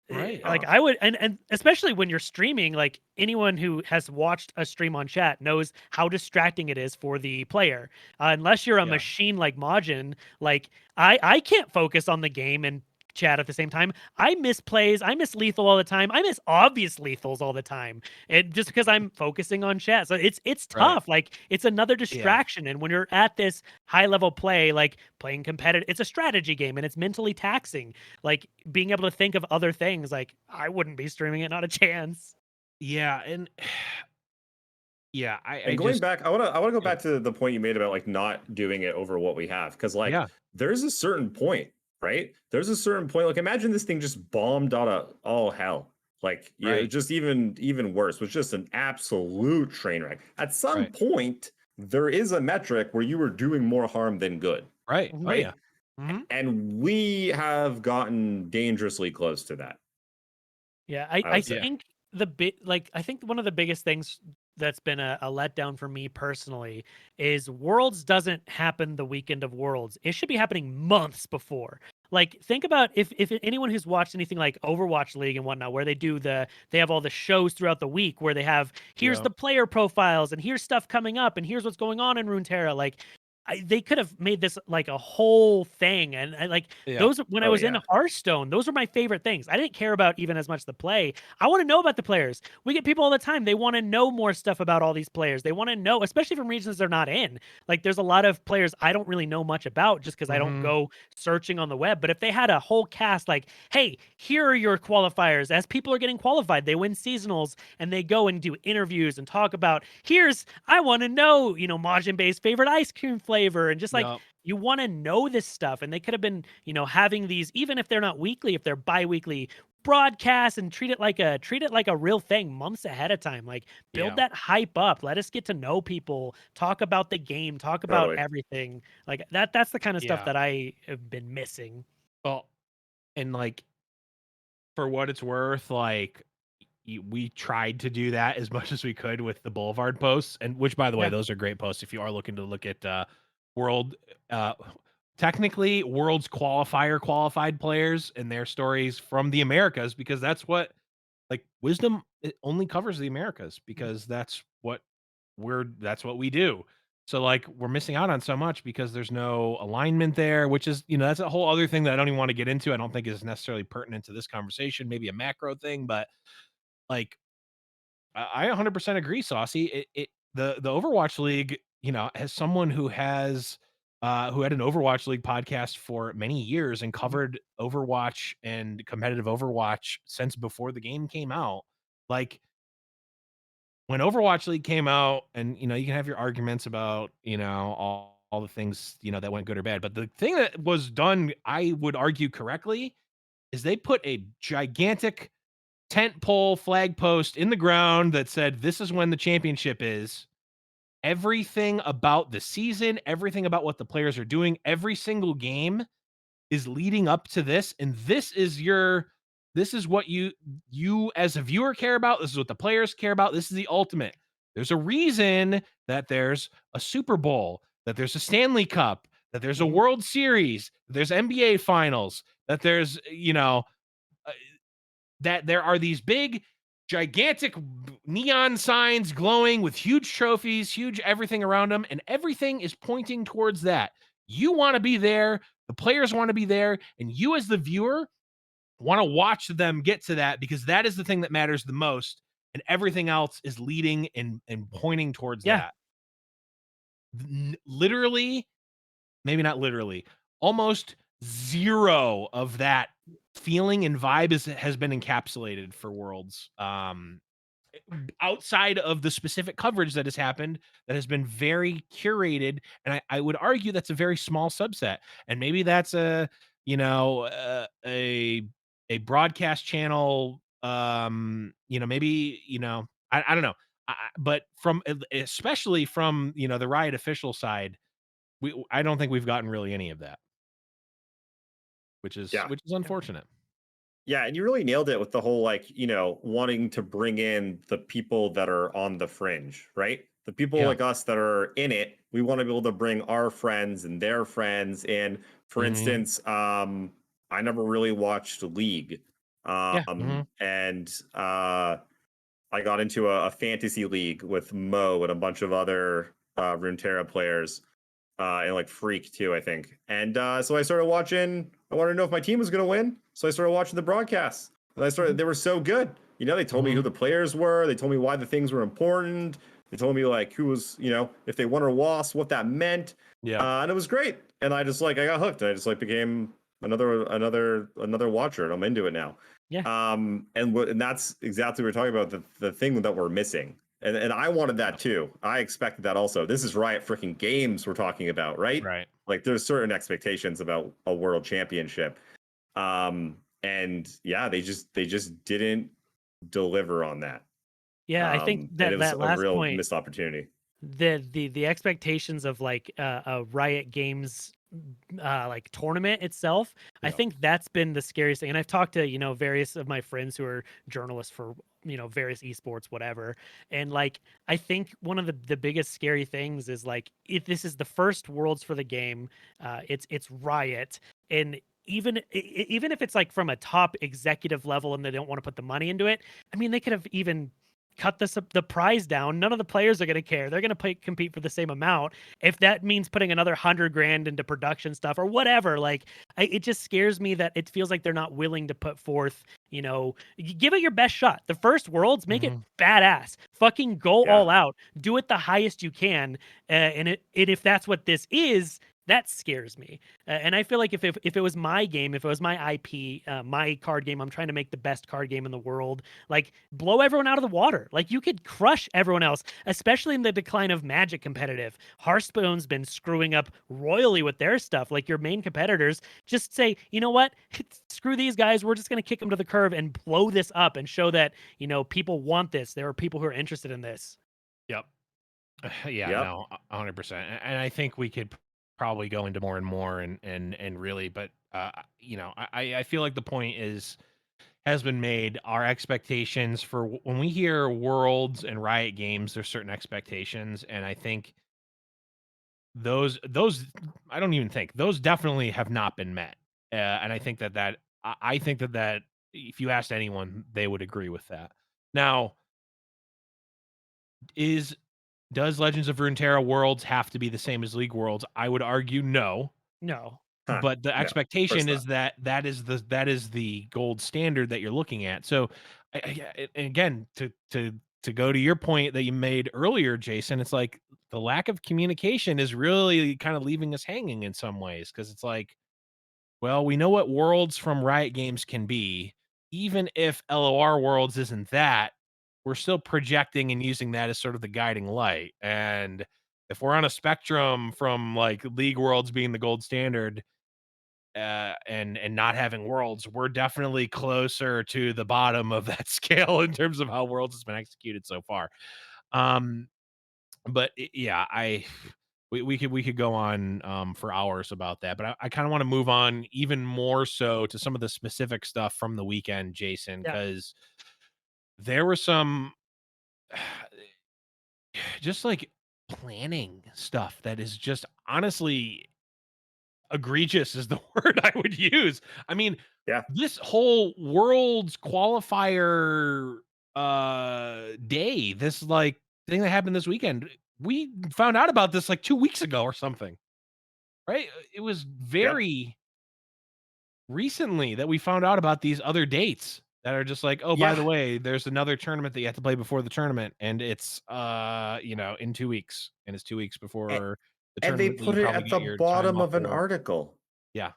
Right. like I would, and especially when you're streaming, like anyone who has watched a stream on chat knows how distracting it is for the player. Unless you're a Yeah. machine like Majin, like I can't focus on the game and chat at the same time. I miss plays. I miss lethal all the time. I miss obvious lethals all the time. And just because I'm focusing on chat. So it's Right. tough. Like it's another distraction. And when you're at this high level play, like playing competitive, it's a strategy game and it's mentally taxing. Like being able to think of other things, like I wouldn't be streaming it, not a chance. Yeah, and yeah, And going just back, I want to go yeah. back to the point you made about like not doing it over what we have, because like Yeah. there's a certain point, right? There's a certain point. Like imagine this thing just bombed out of all hell. Like, Right. just even worse, was just an absolute train wreck. At some Right. point, there is a metric where you were doing more harm than good, Right. Oh right? yeah. Hmm. And we have gotten dangerously close to that, Yeah, I I would say. Yeah. think I think one of the biggest things that's been a letdown for me personally is Worlds doesn't happen the weekend of Worlds. It should be happening months before. Like, think about if anyone who's watched anything like Overwatch League and whatnot, where they have all the shows throughout the week where they have here's Yeah. the player profiles and here's stuff coming up and here's what's going on in Runeterra. Like, they could have made this like a whole thing, and like Yeah. those when I Oh was in yeah, Hearthstone, those were my favorite things. I didn't care about even as much the play. I want to know about the players. We get people all the time. They want to know more stuff about all these players. They want to know, especially from regions they're not in. Like there's a lot of players I don't really know much about just because I don't Hmm. go searching on the web. But if they had a whole cast, like, hey, here are your qualifiers. As people are getting qualified, they win seasonals and they go and do interviews and talk about I want to know, Majin Bay's favorite ice cream flavor, and just like Yeah. you want to know this stuff. And they could have been, having these, even if they're not weekly, if they're bi-weekly broadcasts, and treat it like a real thing months ahead of time. Like build Yeah. that hype up. Let us get to know people, talk about the game, talk about totally. everything. Like that's the kind of stuff Yeah. that I have been missing. Well, and like for what it's worth, like we tried to do that as much as we could with the Boulevard posts, and which, by the way, Yeah. those are great posts if you are looking to look at world, uh, technically world's qualifier qualified players and their stories from the Americas, because that's what like Wisdom it only covers the Americas because that's what we do. So like we're missing out on so much because there's no alignment there, which is, that's a whole other thing that I don't even want to get into. I don't think is necessarily pertinent to this conversation, maybe a macro thing, but like I 100% agree, Saucy. The Overwatch League, as someone who had an Overwatch League podcast for many years and Mhm. covered Overwatch and competitive Overwatch since before the game came out, like when Overwatch League came out, and you can have your arguments about all the things that went good or bad, but the thing that was done, I would argue correctly, is they put a gigantic tent pole flag post in the ground that said, "This is when the championship is." Everything about the season, everything about what the players are doing, every single game is leading up to this, and this is what you as a viewer care about. This is what the players care about. This is the ultimate. There's a reason that there's a Super Bowl, that there's a Stanley Cup, that there's a Mhm. World Series, that there's NBA Finals, that there's uh, that there are these big, gigantic neon signs glowing with huge trophies, huge everything around them, and everything is pointing towards that. You want to be there, the players want to be there, and you as the viewer want to watch them get to that because that is the thing that matters the most, and everything else is leading and pointing towards Yeah. that. Literally, maybe not literally, almost zero of that feeling and vibe has been encapsulated for Worlds. Outside of the specific coverage that has happened, that has been very curated, and I would argue that's a very small subset, and maybe that's a broadcast channel, maybe I don't know, but from especially from the Riot official side, I don't think we've gotten really any of that, Yeah. which is Yeah. unfortunate. Yeah, and you really nailed it with the whole like, wanting to bring in the people that are on the fringe, right? The people Yeah. like us that are in it, we want to be able to bring our friends and their friends in. For Mhm. instance, I never really watched League. Yeah. Mhm. And I got into a fantasy league with Mo and a bunch of other Runeterra players and like Freak too, I think. And so I started watching. I wanted to know if my team was going to win, so I started watching the broadcasts. And I started. Mhm. They were so good. They told me who Mhm. the players were. They told me why the things were important. They told me like who was, if they won or lost, what that meant, Yeah. and it was great. And I just like I got hooked. And I just like became another watcher. And I'm into it now. Yeah. And that's exactly what we're talking about. The thing that we're missing. And I wanted Yeah. that too. I expected that also. This is Riot freaking Games we're talking about, right? Right. Like there's certain expectations about a world championship. And yeah, they just didn't deliver on that. Yeah, I think And it that was that a last real point, missed opportunity. the expectations of like a Riot Games like tournament itself, I Yeah. think that's been the scariest thing. And I've talked to, various of my friends who are journalists for, various esports, whatever. And like, I think one of the biggest scary things is like, if this is the first worlds for the game, it's Riot. And even if it's like from a top executive level and they don't want to put the money into it, I mean, they could have even cut the prize down. None of the players are going to care. They're going to compete for the same amount. If that means putting another 100 grand into production stuff or whatever, like it just scares me that it feels like they're not willing to put forth, give it your best shot. The first worlds, make it badass. Fucking go Yeah. all out. Do it the highest you can. And if that's what this is, that scares me. And I feel like if it was my game, if it was my IP, my card game, I'm trying to make the best card game in the world. Like, blow everyone out of the water. Like, you could crush everyone else, especially in the decline of Magic competitive. Hearthstone's been screwing up royally with their stuff. Like, your main competitors just say, you know what? Screw these guys. We're just going to kick them to the curb and blow this up and show that, people want this. There are people who are interested in this. Yep. Yeah, Yep. no, 100%. And I think we could probably go into more and more and really, but I feel like the point has been made. Our expectations for when we hear Worlds and Riot Games, there's certain expectations, and I think those I don't even think those definitely have not been met. And I think I think that if you asked anyone, they would agree with that. Now, is does Legends of Runeterra Worlds have to be the same as League Worlds? I would argue no. No. Huh. But the No, of course expectation not. is that is the gold standard that you're looking at. So, and again, to go to your point that you made earlier, Jason, it's like the lack of communication is really kind of leaving us hanging in some ways because it's like, well, we know what Worlds from Riot Games can be. Even if LOR Worlds isn't that, we're still projecting and using that as sort of the guiding light. And if we're on a spectrum from like League Worlds being the gold standard, and not having Worlds, we're definitely closer to the bottom of that scale in terms of how Worlds has been executed so far. Um, but yeah, we could go on for hours about that, but I kind of want to move on even more so to some of the specific stuff from the weekend, Jason, Yeah. because there were some just like planning stuff that is just honestly egregious is the word I would use. I mean, Yeah. this whole world's qualifier day, this like thing that happened this weekend, we found out about this like 2 weeks ago or something, right? It was Yep. very recently that we found out about these other dates that are just like, oh, by Yeah. the way, there's another tournament that you have to play before the tournament, and it's in 2 weeks, and it's 2 weeks A- before the And they tournament that you put it probably at get the your time bottom off of an for. article. Yeah.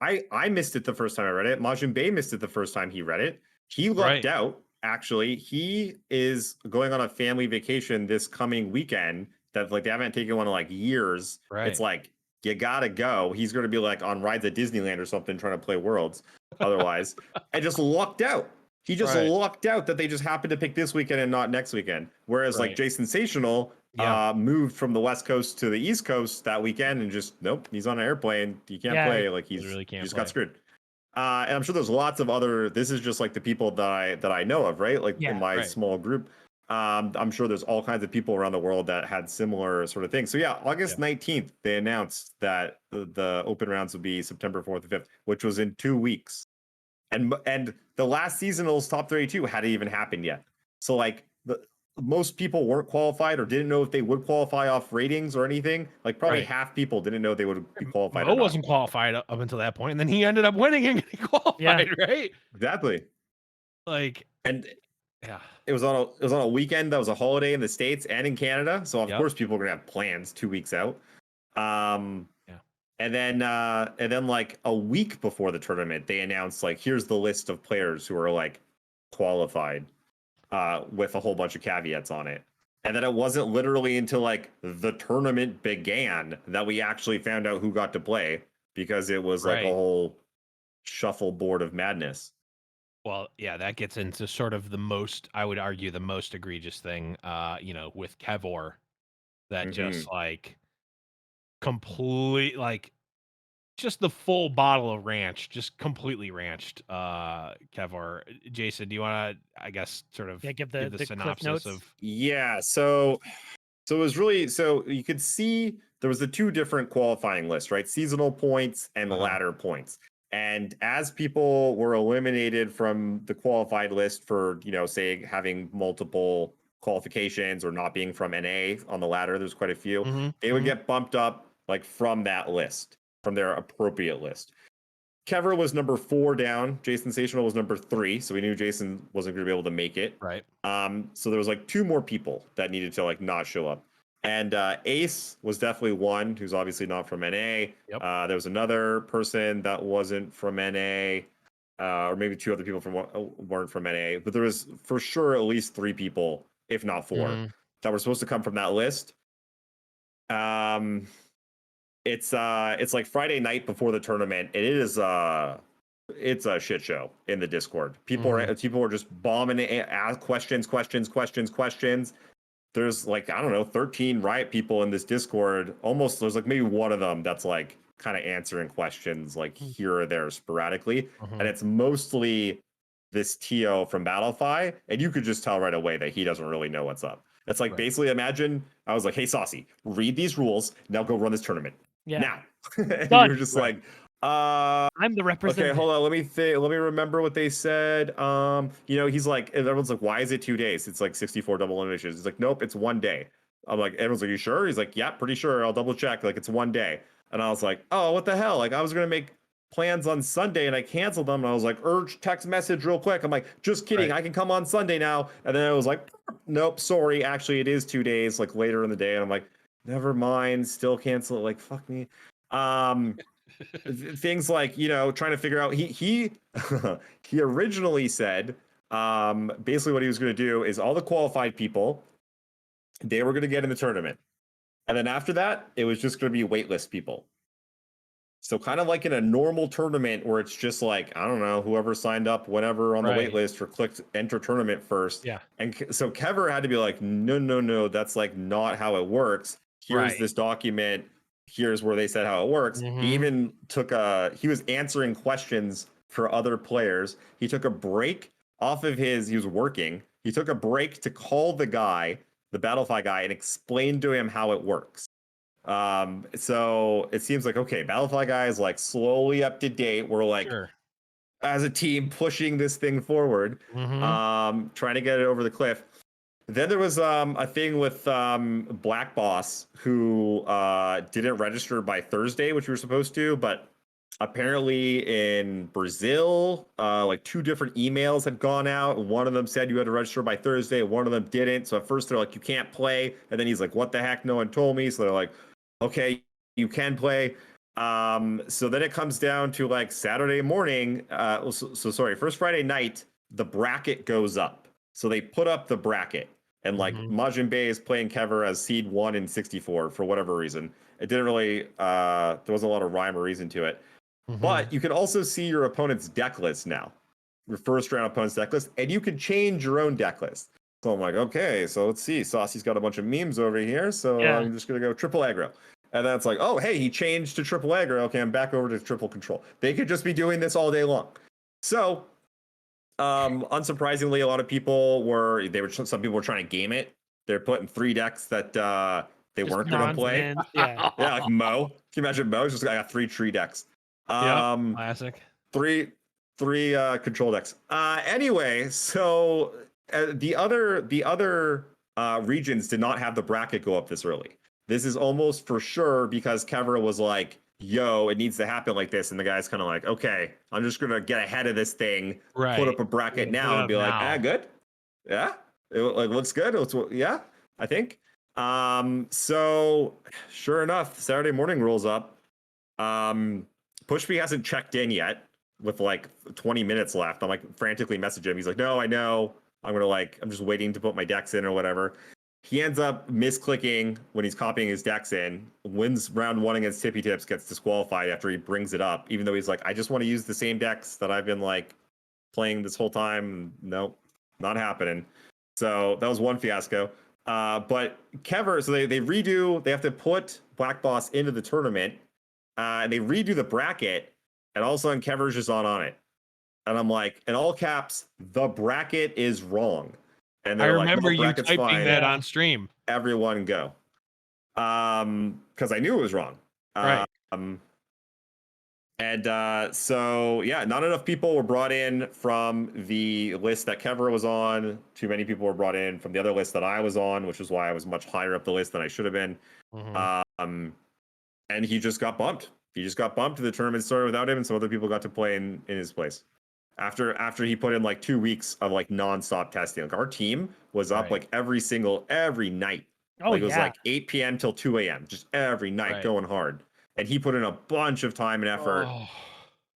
I missed it the first time I read it. Majin Bay missed it the first time he read it. He lucked Right. out, actually. He is going on a family vacation this coming weekend that like they haven't taken one in like years. It's Right. like you gotta go. He's gonna be like on rides at Disneyland or something trying to play Worlds otherwise. And just lucked out. He just Right. lucked out that they just happened to pick this weekend and not next weekend. Whereas like Right. Jay Sensational Yeah. moved from the West Coast to the East Coast that weekend and just nope, he's on an airplane. He can't Yeah. play. Like Literally he can't just got play. screwed. And I'm sure there's lots of other. This is just like the people that I know of, right? Like in Yeah. my Right. small group. I'm sure there's all kinds of people around the world that had similar sort of things. So yeah, August Yeah. 19th, they announced that the open rounds would be September 4th and 5th, which was in 2 weeks. And the last seasonal's top 32 hadn't even happened yet. So like most people weren't qualified or didn't know if they would qualify off ratings or anything. Like probably Right. half people didn't know they would be qualified or Mo not. wasn't qualified up until that point, and then he ended up winning and getting Yeah. qualified, right? Exactly. Like, And yeah. it was on a weekend that was a holiday in the States and in Canada. So of Yep. course people are gonna have plans 2 weeks out. Um Yeah. and then like a week before the tournament, they announced like here's the list of players who are like qualified with a whole bunch of caveats on it. And then it wasn't literally until like the tournament began that we actually found out who got to play because it was like a Right. whole shuffleboard of madness. Well, yeah, that gets into sort of the most, I would argue, the most egregious thing, with Kevor that just Hmm. like complete like just the full bottle of ranch, just completely ranched Kevor. Jason, do you want to, I guess, sort of Yeah, give give the the the cliff synopsis notes. of? Yeah, so it was really, so you could see there was the two different qualifying lists, right? Seasonal points and Uh-huh. ladder points. And as people were eliminated from the qualified list for, say having multiple qualifications or not being from NA on the ladder, there's quite a few, Hmm. they would Hmm. get bumped up like from that list, from their appropriate list. Kever was number 4 down. Jason Sensational was number 3, so we knew Jason wasn't going to be able to make it. Right. So there was like 2 more people that needed to like not show up, and Ace was definitely one who's obviously not from NA. Yep. There was another person that wasn't from NA, or maybe 2 other people from weren't from NA, but there was for sure at least 3 people, if not 4, Hmm. that were supposed to come from that list. Um, it's like Friday night before the tournament. It is it's a shit show in the Discord. Hmm. People are just bombing it, ask questions. There's like, I don't know, 13 riot people in this Discord. Almost there's like maybe one of them that's like kind of answering questions like Mm. here or there sporadically. Hmm. And it's mostly this TO from Battlefy, and you could just tell right away that he doesn't really know what's up. It's like Right. basically imagine I was like, hey Saucy, read these rules, now go run this tournament. Yeah, Now. And done. you're just Right. like, I'm the okay, representative. hold on. Let me think. Let me remember what they said. He's like, and everyone's like, why is it 2 days? It's like 64 double eliminations. He's like, nope, it's one day. I'm like, everyone's like, you sure? He's like, yeah, pretty sure. I'll double check. Like, it's one day. And I was like, oh, what the hell? Like, I was gonna make plans on Sunday and I canceled them. And I was like, urge text message real quick. I'm like, just kidding. Right. I can come on Sunday now. And then I was like, nope, sorry. Actually, it is 2 days, like later in the day. And I'm like, never mind. Still cancel it. Like, fuck me. Um, Things like trying to figure out he he originally said basically what he was going to do is all the qualified people they were going to get in the tournament, and then after that it was just going to be waitlist people. So kind of like in a normal tournament where it's just like, I don't know, whoever signed up whenever on the wait Right. list or clicked enter tournament first. Yeah. And so Kever had to be like, no, no, no, that's like not how it works. Here's Right. this document. Here's where they said how it works. He Hmm. even he was answering questions for other players. He took a break off of he was working. He took a break to call the guy, the Battlefy guy, and explain to him how it works. So it seems like, okay, Battlefly guy is like slowly up to date. We're like Sure. as a team pushing this thing forward, Hmm. trying to get it over the cliff. Then there was a thing with Black Boss who didn't register by Thursday, which we were supposed to, but apparently in Brazil, like 2 different emails had gone out. One of them said you had to register by Thursday, one of them didn't. So at first they're like, you can't play. And then he's like, what the heck? No one told me. So they're like, okay, you can play. So then it comes down to like Saturday morning. So sorry, first Friday night, the bracket goes up. So they put up the bracket, and like Hmm. Majin Bay is playing Kever as seed 1 in 64 for whatever reason. It didn't really there wasn't a lot of rhyme or reason to it. Hmm. But you can also see your opponent's deck list now, your first round opponent's deck list, and you can change your own deck list. So I'm like, okay, so let's see. Saucy's got a bunch of memes over here, so Yeah, I'm just gonna go triple aggro. And then it's like, oh, hey, he changed to triple aggro. Okay, I'm back over to triple control. They could just be doing this all day long. So, unsurprisingly, a lot of people some people were trying to game it. They're putting 3 decks that they just weren't gonna play. nonsense. Yeah, Yeah, like Mo. Can you imagine Mo? It's just I got 3 tree decks. Yep. Um, Classic. three control decks. Anyway, so the other regions did not have the bracket go up this early. This is almost for sure because Kevra was like, "Yo, it needs to happen like this," and the guy's kind of like, "Okay, I'm just gonna get ahead of this thing, put Right. up a bracket Gonna put it now, and up be like, ah, now. good, yeah, it like looks good. Yeah, I think." So sure enough, Saturday morning rolls up. Um, Pushby hasn't checked in yet with like 20 minutes left. I'm like frantically messaging him. He's like, no, I know. I'm just waiting to put my decks in or whatever. He ends up misclicking when he's copying his decks in, wins round 1 against Tippy Tips, gets disqualified after he brings it up, even though he's like, I just want to use the same decks that I've been like playing this whole time. Nope, not happening. So that was one fiasco. But Kever, so they have to put Black Boss into the tournament, and they redo the bracket, and all of a sudden Kever's just on it. And I'm like, in all caps, the bracket is wrong. And I they're like, remember no, you bracket's typing fine. that Yeah. on stream. Everyone go. Because I knew it was wrong. Right. So yeah, not enough people were brought in from the list that Kever was on. Too many people were brought in from the other list that I was on, which is why I was much higher up the list than I should have been. And he just got bumped. He just got bumped. The tournament started without him, and some other people got to play in his place. After he put in like 2 weeks of like nonstop testing. Like our team was up like every night. Oh Like it was yeah. like 8 p.m. till 2 a.m. just every night going hard. And he put in a bunch of time and effort.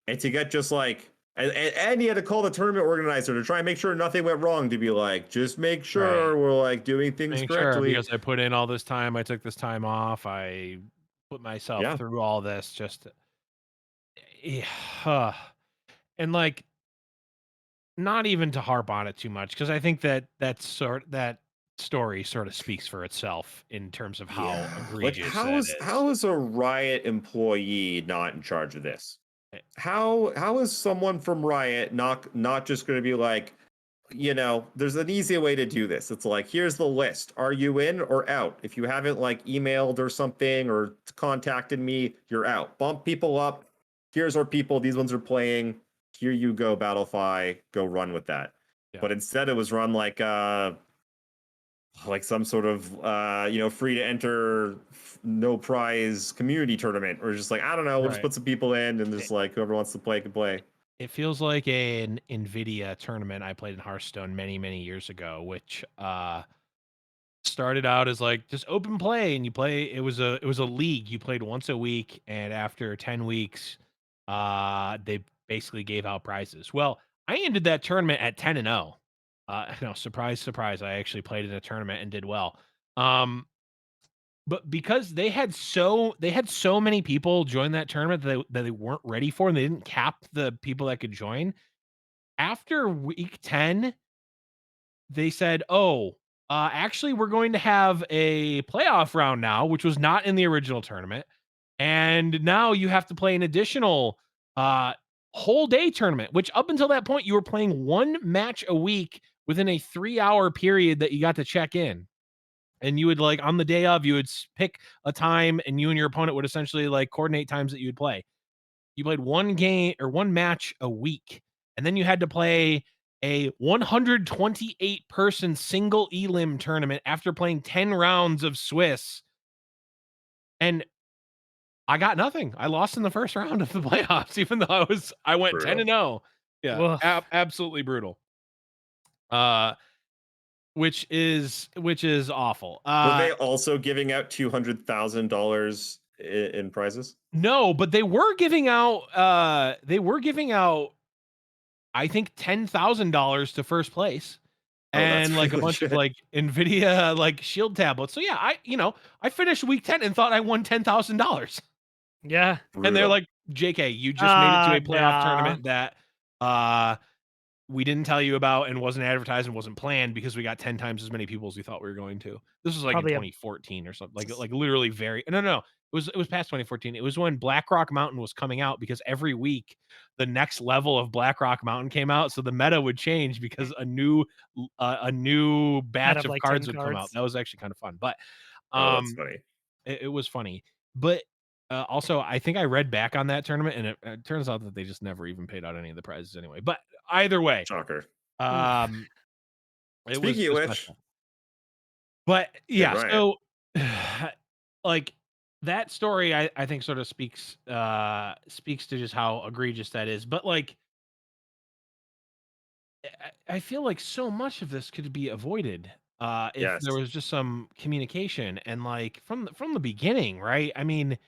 And to get just like and he had to call the tournament organizer to try and make sure nothing went wrong, to be like, just make sure we're like doing things correctly. Because I put in all this time, I took this time off, I put myself through all this just and like not even to harp on it too much, because I think that story sort of speaks for itself in terms of how egregious that is. How is a Riot employee not in charge of this? How is someone from Riot not just going to be like, there's an easy way to do this. It's like, here's the list. Are you in or out? If you haven't like emailed or something or contacted me, you're out. Bump people up. Here's our people. These ones are playing. Here you go, Battlefy. Go run with that. Yeah. But instead it was run like some sort of free to enter, no prize community tournament, or just like, I don't know, we'll just put some people in and just like whoever wants to play can play. It feels like an NVIDIA tournament I played in Hearthstone many years ago, which started out as like just open play, and you play. It was a league. You played once a week, and after 10 weeks, they basically gave out prizes. Well, I ended that tournament at 10-0. No, surprise, I actually played in a tournament and did well. But because they had so many people join that tournament that they weren't ready for, and they didn't cap the people that could join. After week 10, they said, "Oh, actually, we're going to have a playoff round now," which was not in the original tournament. And now you have to play an additional whole day tournament, which up until that point, you were playing one match a week within a 3-hour period that you got to check in. And you would like on the day of, you would pick a time, and you and your opponent would essentially like coordinate times that you would play. You played one game or one match a week, and then you had to play a 128 person single elim tournament after playing 10 rounds of Swiss. And I got nothing. I lost in the first round of the playoffs, even though I went 10-0. Yeah, absolutely brutal. Which is awful. Were they also giving out $200,000 in prizes? No, but they were giving out I think $10,000 to first place. And like a bunch of like NVIDIA like shield tablets. So yeah, I finished week 10 and thought I won $10,000. Yeah. Brutal. And they're like, JK, you just made it to a playoff tournament that we didn't tell you about and wasn't advertised and wasn't planned because we got 10 times as many people as we thought we were going to. This was like probably in 2014 or something. Like literally very no. It was past 2014. It was when Blackrock Mountain was coming out, because every week the next level of Blackrock Mountain came out, so the meta would change because a new batch of like cards would come out. That was actually kind of fun. But that's funny. It was funny. But also, I think I read back on that tournament, and it turns out that they just never even paid out any of the prizes anyway. But either way, shocker. Speaking of which, special. But yeah, so like that story, I think sort of speaks to just how egregious that is. But like, I feel like so much of this could be avoided if there was just some communication and like from the beginning, right? I mean,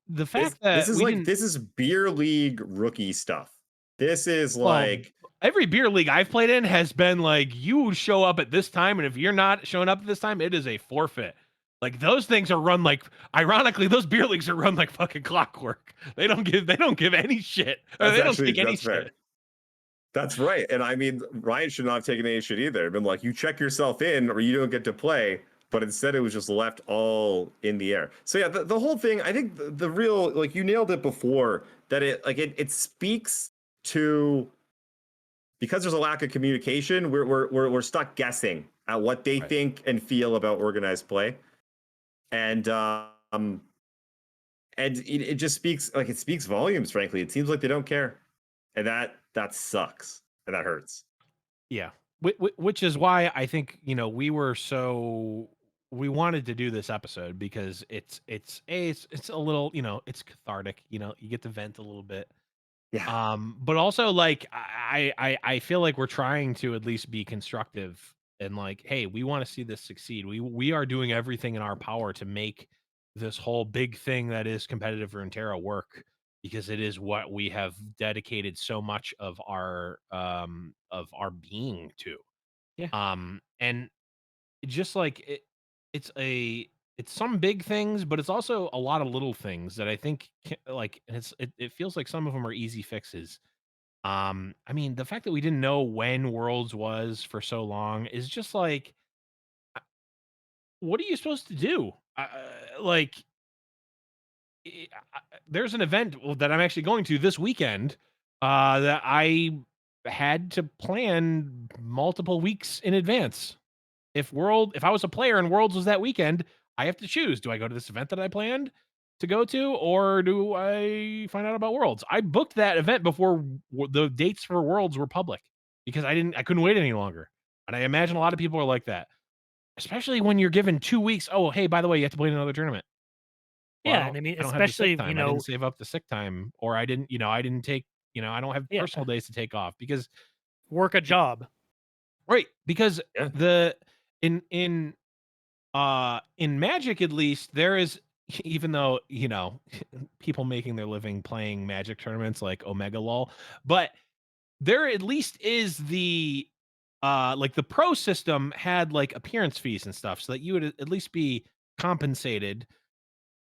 the fact that this is beer league rookie stuff. This is like every beer league I've played in has been like, you show up at this time, and if you're not showing up at this time, it is a forfeit. Like those things are run like, ironically, those beer leagues are run like fucking clockwork. They don't give any shit. Or they don't take any That's fair. shit. That's right. And I mean, Ryan should not have taken any shit either. Been like, you check yourself in or you don't get to play. But instead, it was just left all in the air. So yeah, the whole thing. I think the real, like, you nailed it before, that it speaks to, because there's a lack of communication. We're stuck guessing at what they Right. think and feel about organized play, and it just speaks, like, it speaks volumes. Frankly, it seems like they don't care, and that sucks and that hurts. Yeah. Which is why I think, we wanted to do this episode, because it's a little, it's cathartic, you get to vent a little bit. Yeah. But also, like, I feel like we're trying to at least be constructive, and like, hey, we want to see this succeed. We are doing everything in our power to make this whole big thing that is competitive Runeterra work, because it is what we have dedicated so much of our being to. Yeah. And just like it's some big things, but it's also a lot of little things that I think like, and it feels like some of them are easy fixes. I mean, the fact that we didn't know when Worlds was for so long is just like, what are you supposed to do? Like, there's an event that I'm actually going to this weekend that I had to plan multiple weeks in advance. If I was a player and Worlds was that weekend, I have to choose. Do I go to this event that I planned to go to, or do I find out about Worlds? I booked that event before the dates for Worlds were public, because I couldn't wait any longer. And I imagine a lot of people are like that, especially when you're given 2 weeks. Oh, hey, by the way, you have to play in another tournament. Well, Yeah, and I mean, I don't have the sick especially, time. I didn't save up the sick time, or I didn't take, I don't have yeah, personal days to take off, because work a job. right, because Yeah. the in Magic, at least, there is, even though, people making their living playing Magic tournaments like Omega Lol, but there at least is like the pro system had like appearance fees and stuff, so that you would at least be compensated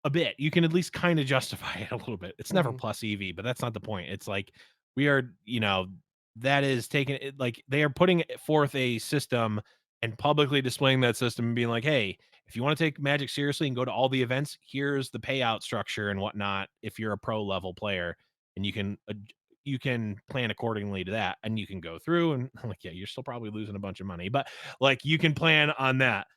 a bit. You can at least kind of justify it a little bit. It's never Mhm. plus EV, but that's not the point. It's like, we are, that is taking it, like they are putting forth a system and publicly displaying that system and being like, hey, if you want to take Magic seriously and go to all the events, here's the payout structure and whatnot. If you're a pro level player, and you can plan accordingly to that, and you can go through and like, yeah, you're still probably losing a bunch of money, but like, you can plan on that.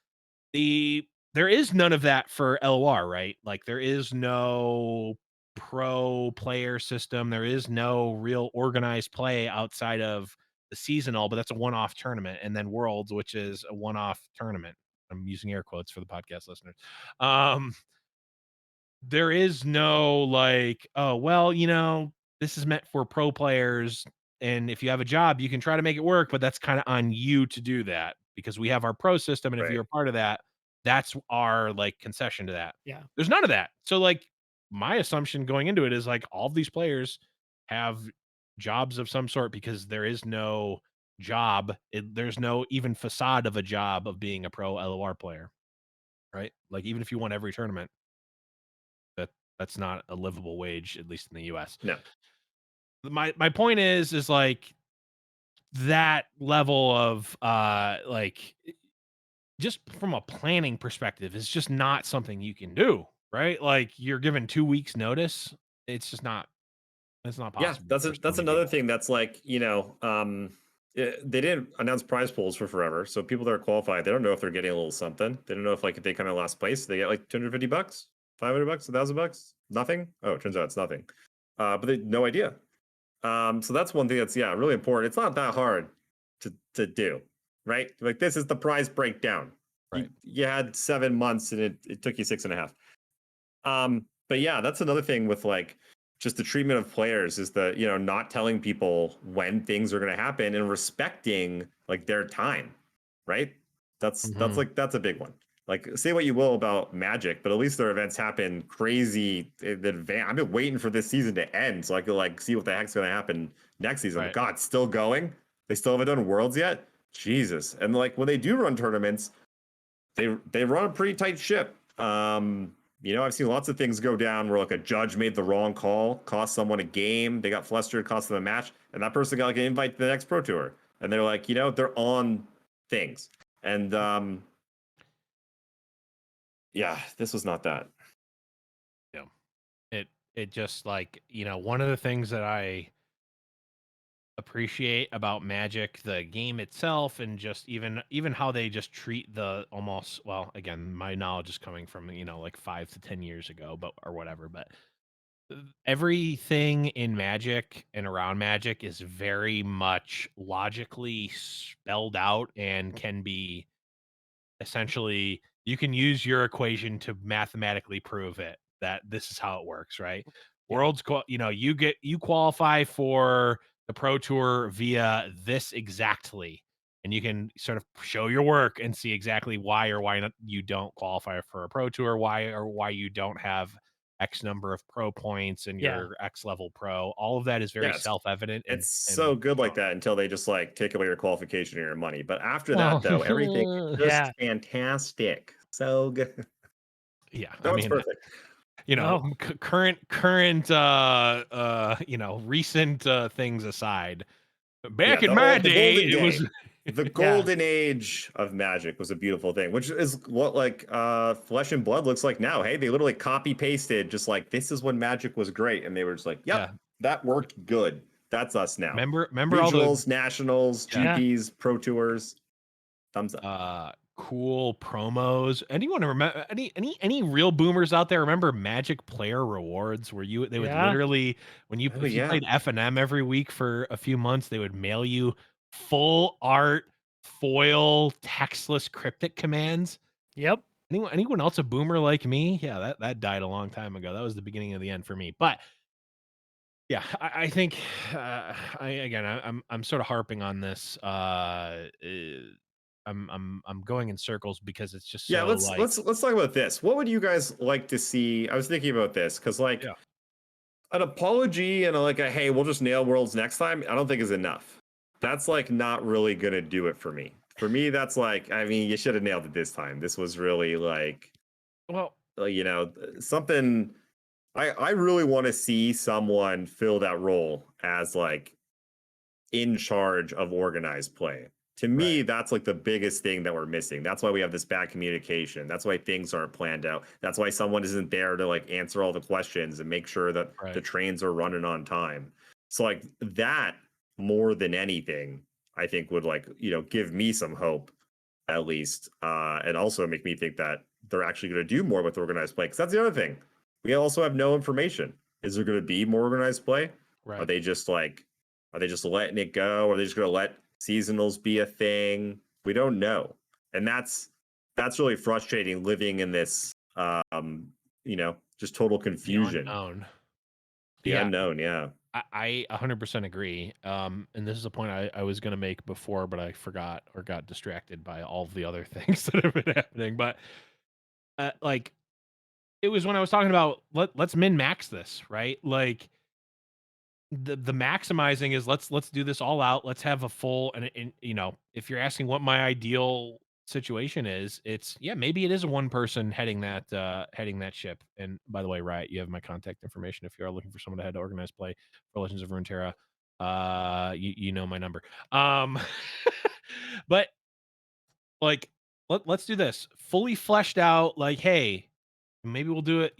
There is none of that for LOR, right? Like, there is no pro player system. There is no real organized play outside of the seasonal, but that's a one-off tournament, and then Worlds, which is a one-off tournament. I'm using air quotes for the podcast listeners. Um, there is no like, oh, well, this is meant for pro players, and if you have a job, you can try to make it work, but that's kind of on you to do that, because we have our pro system, and if Right. you're a part of that, that's our like concession to that. Yeah. There's none of that. So like, my assumption going into it is like, all of these players have jobs of some sort, because there is no job. There's no even facade of a job of being a pro LOR player, right? Like, even if you won every tournament, that that's not a livable wage, at least in the US. No. My point is like, that level of like, just from a planning perspective, is just not something you can do, right? Like, you're given 2 weeks notice. It's just not, it's not Yeah, possible for so that's many another people. thing that's like, they didn't announce prize pools for forever. So people that are qualified, they don't know if they're getting a little something. They don't know if, like, if they come in last place, they get like $250, $500, $1,000, nothing. Oh, it turns out it's nothing. But they no idea. So that's one thing that's, yeah, really important. It's not that hard to do, right? Like, this is the prize breakdown. Right. You had 7 months and it took you 6.5. But yeah, that's another thing with, like, just the treatment of players, is that, not telling people when things are going to happen and respecting, like, their time, right? That's Mhm. like, that's a big one. Like, say what you will about Magic, but at least their events happen crazy in advance. I've been waiting for this season to end so I could, like, see what the heck's going to happen next season. Right. God, it's still going. They still haven't done Worlds yet. Jesus. And like, when they do run tournaments, they run a pretty tight ship. I've seen lots of things go down where like a judge made the wrong call, cost someone a game, they got flustered, cost them a match, and that person got like an invite to the next pro tour. And they're like, they're on things. And yeah, this was not that. Yeah. It just like, one of the things that I appreciate about Magic, the game itself, and just even how they just treat the almost, well, again, my knowledge is coming from, like 5 to 10 years ago, but or whatever, but everything in Magic and around Magic is very much logically spelled out and can be essentially, you can use your equation to mathematically prove it that this is how it works, right? Yeah. You qualify for the Pro Tour via this exactly, and you can sort of show your work and see exactly why or why not you don't qualify for a Pro Tour, why you don't have X number of pro points and Yeah. your X level pro. All of that is very Yeah, self-evident it's and so good like shown. that until they just like take away your qualification or your money. But after Well, that, though, everything is just Yeah. fantastic. So good. yeah, I No, it's mean, perfect. No. recent things aside, Yeah, back in my the day, golden it was day. The Yeah. golden age of Magic was a beautiful thing, which is what like Flesh and Blood looks like now. Hey, they literally copy pasted just like this is when Magic was great, and they were just like, yeah. yep, that worked good. That's us now. Remember all the Regionals, nationals, yeah, Yeah. GPs, pro tours. Thumbs up. cool promos. Anyone remember any real boomers out there remember Magic player rewards where they would Yeah. literally Oh if you yeah. played F&M every week for a few months, they would mail you full art foil textless cryptic commands. Yep. Anyone else a boomer like me? Yeah, that died a long time ago. That was the beginning of the end for me. But yeah, I think I'm sort of harping on this. I'm going in circles because it's just Yeah, so let's like let's let's talk about this. What would you guys like to see? I was thinking about this because like yeah. an apology and like a hey, we'll just nail worlds next time, I don't think is enough. That's like not really gonna do it for me. For me, that's like, I mean, you should have nailed it this time. This was really like, Well, something I really want to see someone fill that role as like in charge of organized play. To me, right, that's like the biggest thing that we're missing. That's why we have this bad communication. That's why things aren't planned out. That's why someone isn't there to like answer all the questions and make sure that the right, trains are running on time. So like that more than anything, I think would like, give me some hope at least. And also make me think that they're actually going to do more with organized play. Because that's the other thing. We also have no information. Is there going to be more organized play? Are right. they just like are they just letting it go? Are they just going to let seasonals be a thing? We don't know, and that's really frustrating. Living in this, just total The confusion, unknown. the Yeah, unknown. Yeah, I 100% agree. And this is a point I was gonna make before, but I forgot or got distracted by all of the other things that have been happening. But like it was when I was talking about let's min max this, right? Like the maximizing is let's do this all out. Let's have a full and if you're asking what my ideal situation is, it's yeah, maybe it is a one person heading that ship. And by the way, Riot, you have my contact information if you are looking for someone to head to organized play for Legends of Runeterra. You know my number. But like let's do this fully fleshed out, like, hey, maybe we'll do it,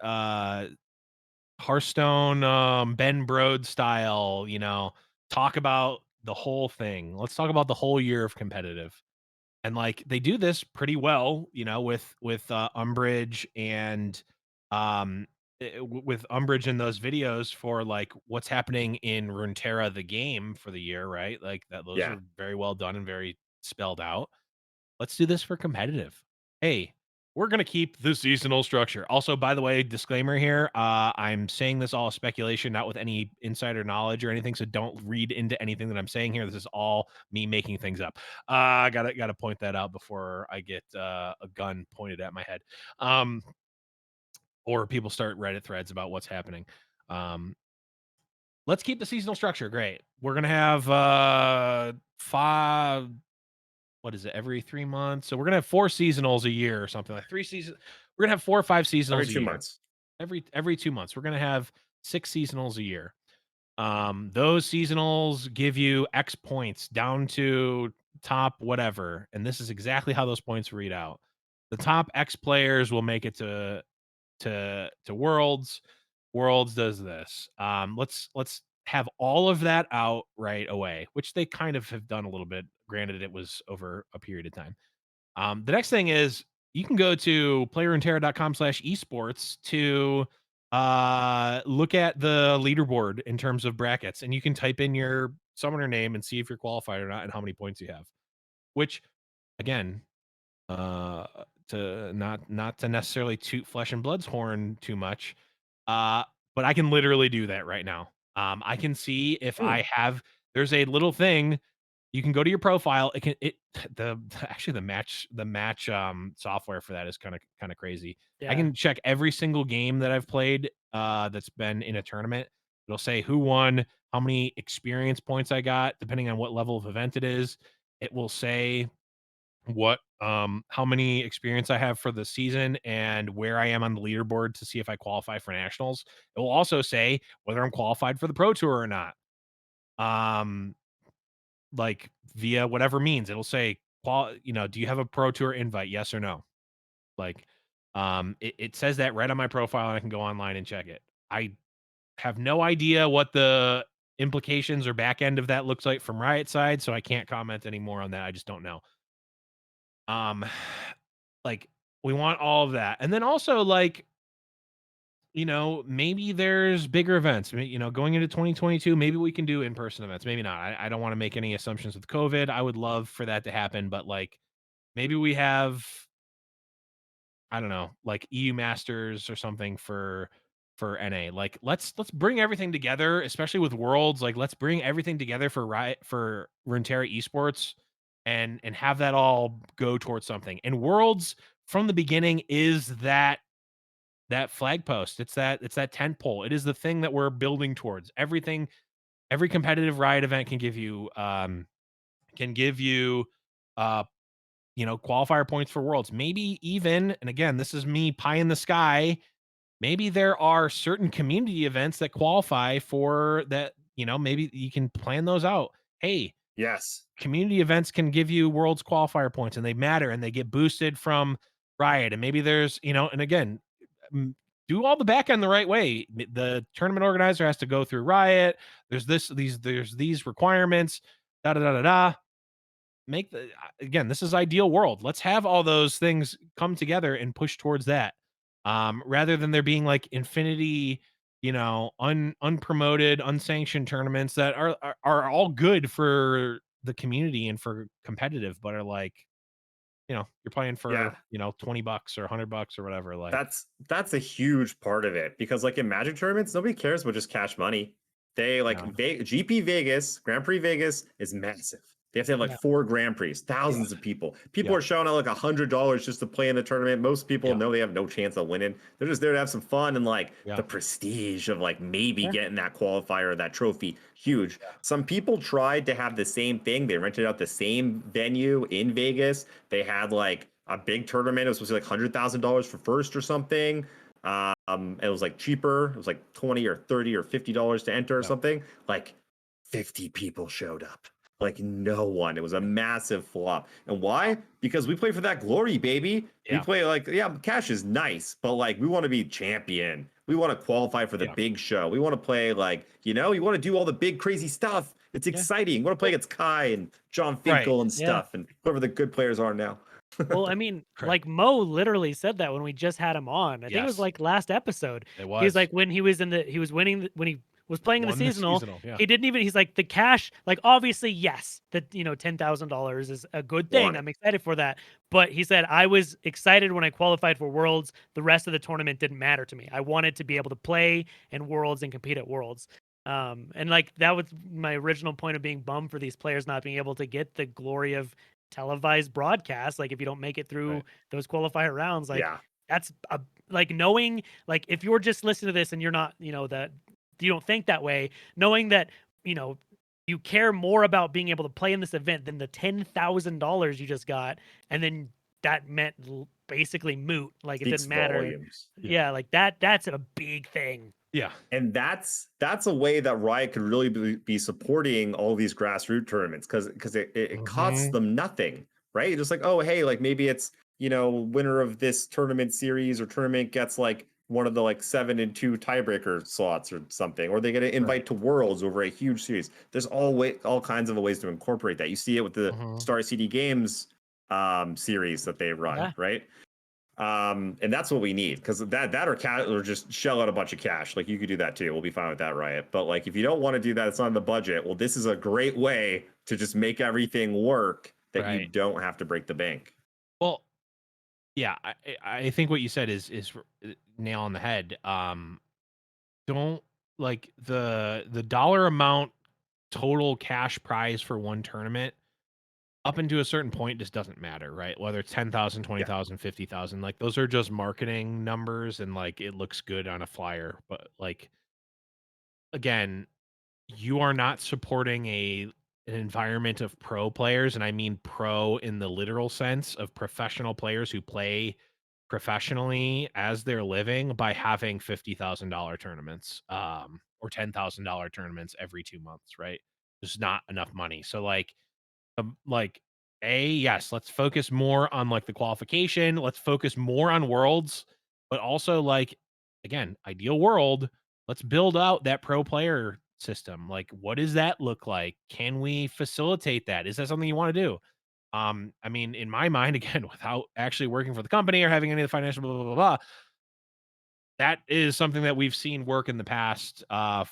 uh Hearthstone, Ben Brode style, talk about the whole thing. Let's talk about the whole year of competitive. And like they do this pretty well, with Umbridge and with Umbridge in those videos for like what's happening in Runeterra the game for the year, right? Like that those yeah, are very well done and very spelled out. Let's do this for competitive. Hey, we're gonna keep the seasonal structure. Also, by the way, disclaimer here, I'm saying this all speculation, not with any insider knowledge or anything, so don't read into anything that I'm saying here. This is all me making things up. Gotta point that out before I get a gun pointed at my head. Or people start Reddit threads about what's happening. Um, let's keep the seasonal structure. Great. We're gonna have five what is it, every 3 months? So we're gonna have 4 seasonals a year or something, like 3 seasons. We're gonna have 4 or 5 Every seasonals a 2 year. months. Every 2 months. We're gonna have 6 seasonals a year. Those seasonals give you X points down to top whatever, and this is exactly how those points read out. The top X players will make it to Worlds. Worlds does this. Let's have all of that out right away, which they kind of have done a little bit. Granted, it was over a period of time. The next thing is you can go to playerunterra.com/esports to look at the leaderboard in terms of brackets, and you can type in your summoner name and see if you're qualified or not and how many points you have. Which, again, uh, to not to necessarily toot Flesh and Blood's horn too much, uh, but I can literally do that right now. I can see if Hmm. I have. There's a little thing you can go to your profile. It can it actually the match software for that is kind of crazy. I Yeah. can check every single game that I've played that's been in a tournament. It'll say who won, how many experience points I got, depending on what level of event it is. It will say what how many experience I have for the season and where I am on the leaderboard to see if I qualify for nationals. It will also say whether I'm qualified for the pro tour or not. Um like via whatever means. It'll say do you have a pro tour invite? Yes or no? Like it says that right on my profile and I can go online and check it. I have no idea what the implications or back end of that looks like from Riot side, so I can't comment anymore on that. I just don't know. Um like we want all of that. And then also like maybe there's bigger events. Going into 2022, maybe we can do in-person events. Maybe not. I don't want to make any assumptions with COVID. I would love for that to happen, but like maybe we have, I don't know, like EU Masters or something for NA. Like let's bring everything together, especially with Worlds. Like let's bring everything together for Runeterra Esports and have that all go towards something. And Worlds from the beginning is that flag post. It's that tent pole. It is the thing that we're building towards. Every competitive Riot event can give you uh qualifier points for Worlds. Maybe even, and again, this is me pie in the sky, maybe there are certain community events that qualify for that, maybe you can plan those out. Hey, Yes. community events can give you Worlds qualifier points and they matter and they get boosted from Riot. And maybe there's, and again, mm, do all the back end the right way. The tournament organizer has to go through Riot. There's these requirements, da da da da da. Again, this is ideal world. Let's have all those things come together and push towards that. Rather than there being like infinity, unpromoted, unsanctioned tournaments that are all good for the community and for competitive, but are like, you're playing Yeah. for, $20 or $100 or whatever. Like, That's a huge part of it because like in Magic tournaments, nobody cares about just cash money. They like no, GP Vegas, Grand Prix Vegas is massive. They have to have like Yeah. 4 Grand Prix, yeah, thousands of people. People yeah, are showing out like $100 just to play in the tournament. Most people yeah, know they have no chance of winning. They're just there to have some fun and like yeah, the prestige of like maybe yeah, getting that qualifier or that trophy. Huge. yeah, Some people tried to have the same thing. They rented out the same venue in Vegas. They had like a big tournament. It was supposed to be like $100,000 for first or something. It was like cheaper. It was like 20 or 30 or $50 to enter or yeah, something. Like 50 people showed up. Like no one. It was a massive flop. And why? Because we play for that glory, baby. We yeah, play like, yeah, cash is nice, but like we want to be champion. We want to qualify for the yeah, big show. We want to play like, you want to do all the big crazy stuff. It's yeah. exciting. You want to play Well, against Kai and John right, Finkel and Yeah. stuff and whoever the good players are now. Well, I mean, right. like Mo literally said that when we just had him on. I think it was Yes, like last episode. it He's was like when he was winning when he was playing in the won the seasonal, seasonal. Yeah, he didn't even he's like the cash, like obviously yes, that $10,000 is a good thing. Want it. I'm excited for that. But he said I was excited when I qualified for Worlds. The rest of the tournament didn't matter to me. I wanted to be able to play in Worlds and compete at Worlds. And like that was my original point of being bummed for these players not being able to get the glory of televised broadcast. Like if you don't make it through right. those qualifier rounds, like Yeah. that's like knowing, like if you're just listening to this and you're not, that you don't think that way, knowing that, you know you care more about being able to play in this event than the $10,000 you just got, and then that meant basically moot. Like it Speaks didn't matter. volumes. Yeah, like that's a big thing. Yeah. And that's a way that Riot could really be supporting all these grassroots tournaments because it costs them nothing, right? Just like, oh, hey, like maybe it's, winner of this tournament series or tournament gets like one of the like 7-2 tiebreaker slots or something, or they get an invite to Worlds over a huge series. There's all kinds of ways to incorporate that. You see it with the Star CD Games series that they run, right? And that's what we need, because that or just shell out a bunch of cash. Like you could do that too. We'll be fine with that, Riot. But like if you don't want to do that, it's not in the budget. Well, this is a great way to just make everything work that you don't have to break the bank. Well, yeah, I think what you said is nail on the head. Don't like the dollar amount total cash prize for one tournament up into a certain point just doesn't matter, right? Whether it's 10,000, 20,000, 50,000, like those are just marketing numbers and like it looks good on a flyer. But like, again, you are not supporting an environment of pro players. And I mean pro in the literal sense of professional players who play professionally as their living by having $50,000 tournaments, or $10,000 tournaments every 2 months, right? There's not enough money. So like yes, let's focus more on like the qualification, let's focus more on worlds, but also like, again, ideal world, let's build out that pro player system. Like what does that look like? Can we facilitate that? Is that something you want to do? I mean, in my mind, again, without actually working for the company or having any of the financial blah blah blah, blah, that is something that we've seen work in the past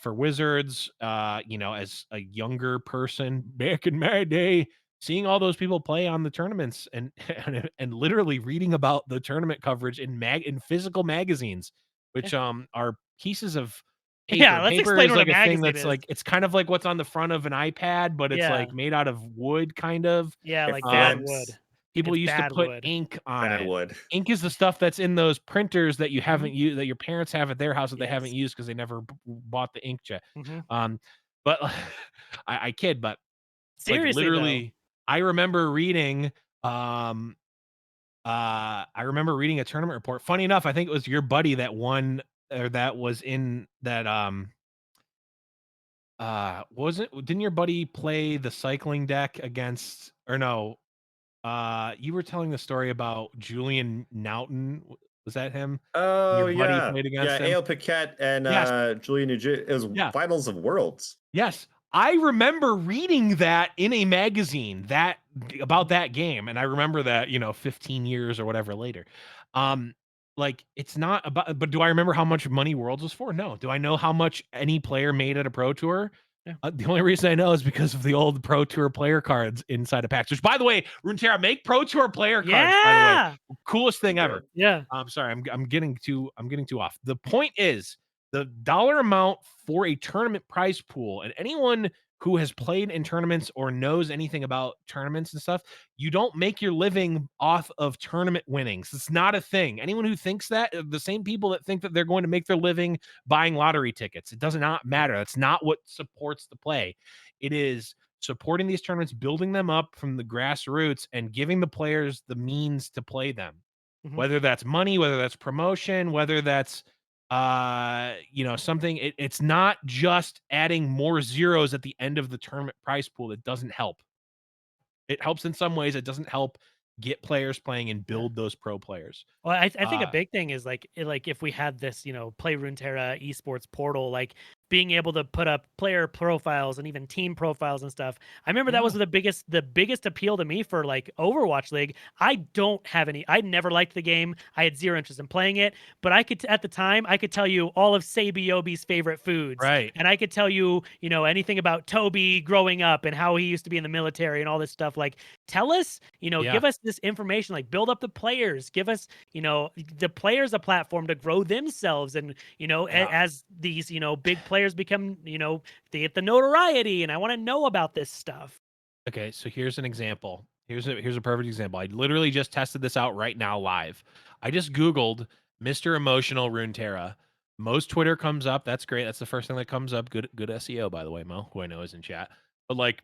for Wizards. As a younger person back in my day, seeing all those people play on the tournaments and and literally reading about the tournament coverage in physical magazines, which are pieces of Yeah, paper. let's Paper explain is what a like a thing magazine that's is. like it's kind of like what's on the front of an iPad, but it's Yeah. like made out of wood, kind of. Yeah, It like bad wood. flips. People It's used to bad put wood. ink on Bad it. wood. Ink is the stuff that's in those printers that you haven't used, that your parents have at their house that they haven't Yes. used because they never bought the inkjet. Mhm. But I kid, but like Seriously though. literally, I remember reading. I remember reading a tournament report. Funny enough, I think it was your buddy that won, or that was in that. Wasn't didn't your buddy play the cycling deck against, or no? You were telling the story about Julian Naughton. Was that him? Oh Your buddy yeah, played yeah. against him? Ale Paquette and Yes. Julian Nugent. It was Yeah. finals of Worlds. Yes. I remember reading that in a magazine about that game. And I remember that, 15 years or whatever later. Like it's not about, but do I remember how much money Worlds was for? No. Do I know how much any player made at a pro tour? Yeah. The only reason I know is because of the old Pro Tour player cards inside of packs. Which, by the way, Runeterra, make Pro Tour player cards. By the way, coolest thing ever. Yeah. I'm sorry, I'm getting too off. The point is the dollar amount for a tournament prize pool, and anyone who has played in tournaments or knows anything about tournaments and stuff, you don't make your living off of tournament winnings. It's not a thing. Anyone who thinks that, the same people that think that they're going to make their living buying lottery tickets, it does not matter. That's not what supports the play. It is supporting these tournaments, building them up from the grassroots, and giving the players the means to play them. Whether that's money, whether that's promotion, whether that's something. It's not just adding more zeros at the end of the tournament prize pool that doesn't help. It helps in some ways. It doesn't help get players playing and build those pro players. Well, I think a big thing is like if we had this, Play Runeterra esports portal, like being able to put up player profiles and even team profiles and stuff. I remember that was the biggest appeal to me for like Overwatch League. I never liked the game. I had zero interest in playing it, but at the time I could tell you all of Sabiobi's favorite foods. Right. And I could tell you, anything about Toby growing up and how he used to be in the military and all this stuff. Like tell us, give us this information, like build up the players, give us, the players a platform to grow themselves. And, as these, big players become, they get the notoriety, and I want to know about this stuff. Okay, so here's an example. Here's a perfect example. I literally just tested this out right now live. I just Googled Mr. Emotional Runeterra. Most Twitter comes up. That's great. That's the first thing that comes up. Good SEO, by the way, Mo, who I know is in chat. But like,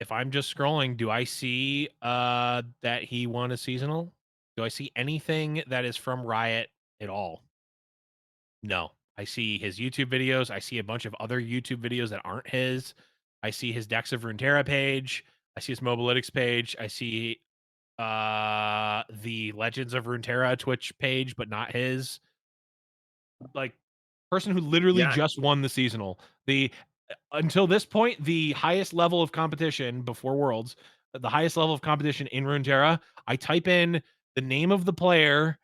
if I'm just scrolling, do I see that he won a seasonal? Do I see anything that is from Riot at all? No. I see his YouTube videos. I see a bunch of other YouTube videos that aren't his. I see his Decks of Runeterra page. I see his Mobalytics page. I see the Legends of Runeterra Twitch page, but not his. Like, person who literally Yeah, just won the seasonal. The until this point, the highest level of competition before Worlds, the highest level of competition in Runeterra, I type in the name of the player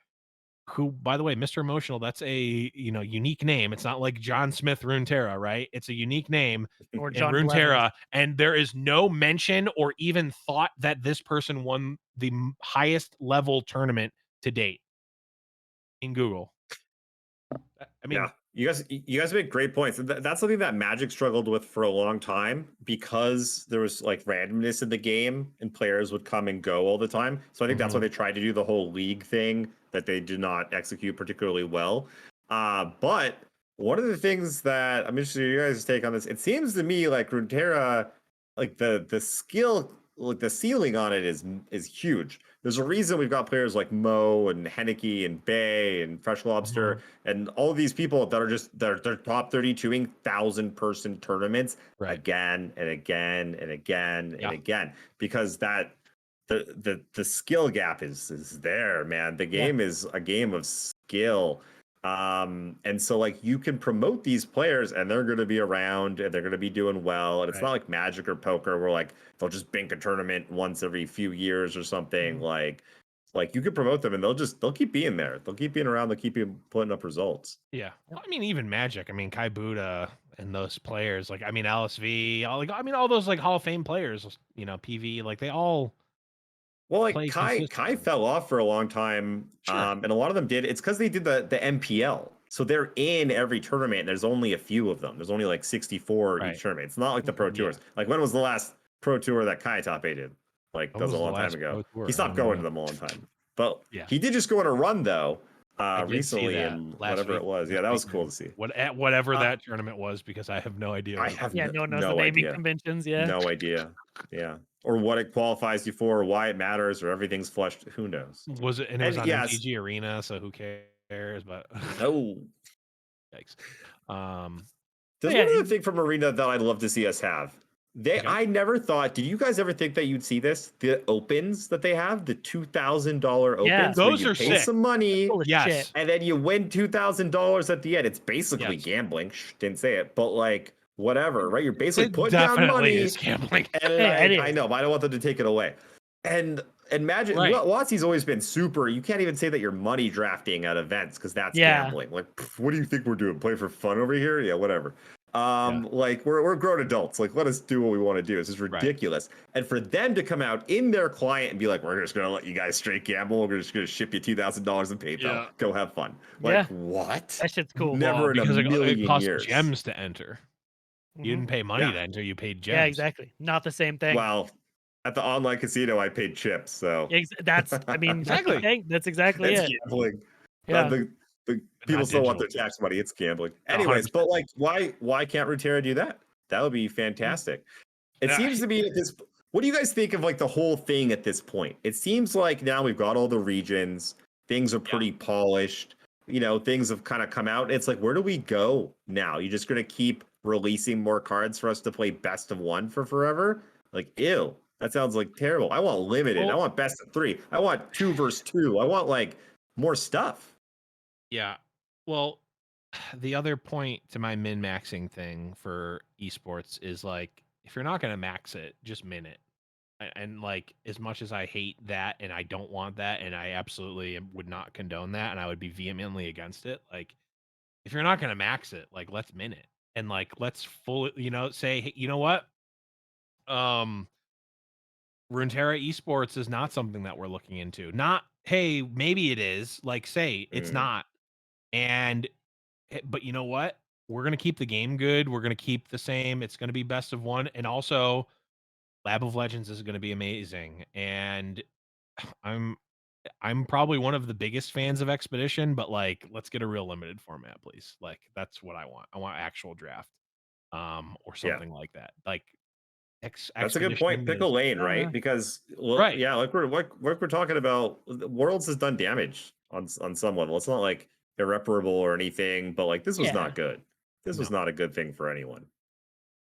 who, by the way, Mr. Emotional, that's a, unique name. It's not like John Smith Runeterra, right? It's a unique name Or in John Blevins. Runeterra, and there is no mention or even thought that this person won the highest level tournament to date in Google. I mean, yeah. You guys make great points. That's something that Magic struggled with for a long time because there was like randomness in the game and players would come and go all the time. So I think that's why mhm, they tried to do the whole league thing that they did not execute particularly well. But one of the things that I'm interested in your guys' take on this, it seems to me like Runeterra, like the skill, like the ceiling on it is huge. There's a reason we've got players like Mo and Henneke and Bay and Fresh Lobster mhm, and all of these people that are just they're top 32ing 1,000-person tournaments right. again and again and again and Yeah, again because that the skill gap is there, man. The Yeah. game is a game of skill. And so like you can promote these players and they're going to be around and they're going to be doing well, and it's right. not like Magic or poker where like they'll just bank a tournament once every few years or something. Mhm. Like you can promote them and they'll keep being there. They'll keep being around. They'll keep putting up results. Yeah. Yep. Well, I mean, even Magic. I mean, Kai Buddha and those players. Like, I mean, LSV. All those like Hall of Fame players. PV. Like, they all Well, like play Kai consistently. fell off for a long time, Sure. and a lot of them did. It's because they did the MPL, so they're in every tournament. And there's only a few of them. There's only like 64 each Right. tournament. It's not like the Pro Yeah. Tours. Like when was the last Pro Tour that Kai top aided? Like that When was a was the long time last ago. Pro He Tour? I stopped don't going to know. them a long time, but Yeah. he did just go on a run though, I did see recently that and last whatever week, it was. this Yeah, that was cool weekend. to see. Whatever Uh, that tournament was, because I have no idea I what it have was. Yeah, no one knows the no naming idea. conventions. Yeah. No idea. Yeah. Or what it qualifies you for, or why it matters, or everything's flushed. Who knows? Was it? And it And was on yes. MTG Arena, so who cares? But Oh, yikes. Um. But there's yeah. one other thing from Arena that I'd love to see us have. Okay. I never thought. Did you guys ever think that you'd see this? The opens that they have, the $2,000 Yeah. opens, where Those you are pay sick. some That's money full of shit. Yes. and then you win $2,000 at the end. It's basically Yes. gambling. Shh, didn't say it, but like whatever, right? You're basically It putting down definitely money. is gambling. And Yeah, it like I is. know, but I don't want them to take it away. And Magic Right. Watsy's always been super. You can't even say that you're money drafting at events because that's Yeah. gambling. Like, pff, what do you think we're doing? Play for fun over here? Yeah, whatever. Yeah. Like we're grown adults. Like, let us do what we want to do. This is Right. ridiculous. And for them to come out in their client and be like, we're just gonna let you guys straight gamble. We're just gonna ship you $2,000 in PayPal. Yeah. Go have fun. Like, Yeah. what? That shit's cool. Well, Never in a because it million costs years. gems to enter. You Hmm. didn't pay money Yeah. to enter. You paid Yeah, gems. exactly. Not the same thing. Well, at the online casino, I paid chips, so That's, I mean, that's the Exactly. thing. That's exactly it's it. gambling. Yeah. The But people not still want digital. their tax money. It's gambling. Anyways, 100%. but like, why can't Runeterra do that? That would be fantastic. It Yeah. seems to be at this. What do you guys think of like the whole thing at this point? It seems like now we've got all the regions. Things are Yeah. pretty polished. Things have kind of come out. It's like, where do we go now? You're just gonna keep releasing more cards for us to play best of one for forever? Like, ew. That sounds like terrible. I want limited. I Well, want best of three. I want 2 versus 2. I want like more stuff. yeah. Well, the other point to my min-maxing thing for esports is like, if you're not going to max it, just min it. And like, as much as I hate that and I don't want that, and I absolutely would not condone that, and I would be vehemently against it, like, if you're not going to max it, like, let's min it. And like, let's fully, say, hey, you know what? Um, Runeterra esports is not something that we're looking into. Not, hey, maybe it is. Like, say it's Mm, not. And but you know what? We're gonna keep the game good. We're gonna keep the same. It's gonna be best of one. And also, Lab of Legends is gonna be amazing. And I'm I'm probably one of the biggest fans of Expedition, but like, let's get a real limited format, please. Like, that's what I want. I want actual draft, or yeah. something like that. Like, That's a good point. expedition Pick a is lane, right? Because right. yeah, like we're talking about, Worlds has done damage on some level. It's not like irreparable or anything, but like this was Yeah. not good. This was No. not a good thing for anyone.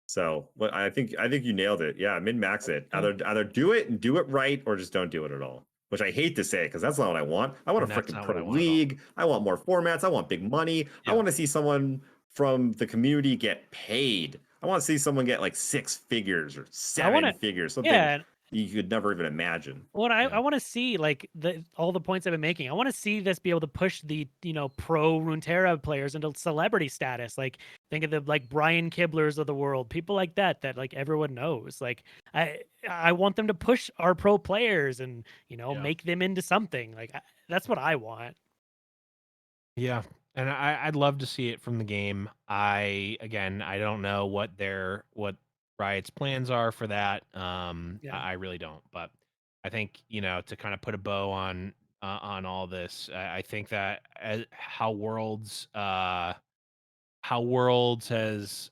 So, but I think you nailed it. Yeah, min max it. Either do it and do it right, or just don't do it at all. Which I hate to say because that's not what I want. I want a And that's freaking not what pro I want at all. league. I want more formats. I want big money. I Yeah. want to see someone from the community get paid. I want to see someone get like 6 figures or I want seven to, figures, something yeah. you could never even imagine. What I, Yeah. I want to see, like all the points I've been making. I want to see this be able to push the pro Runeterra players into celebrity status. Like think of the like Brian Kiblers of the world, people like that like everyone knows. Like I want them to push our pro players and Yeah. make them into something. Like that's what I want. Yeah. And I'd love to see it from the game. I don't know what Riot's plans are for that. Yeah. I really don't. But I think, to kind of put a bow on all this, I think that how Worlds has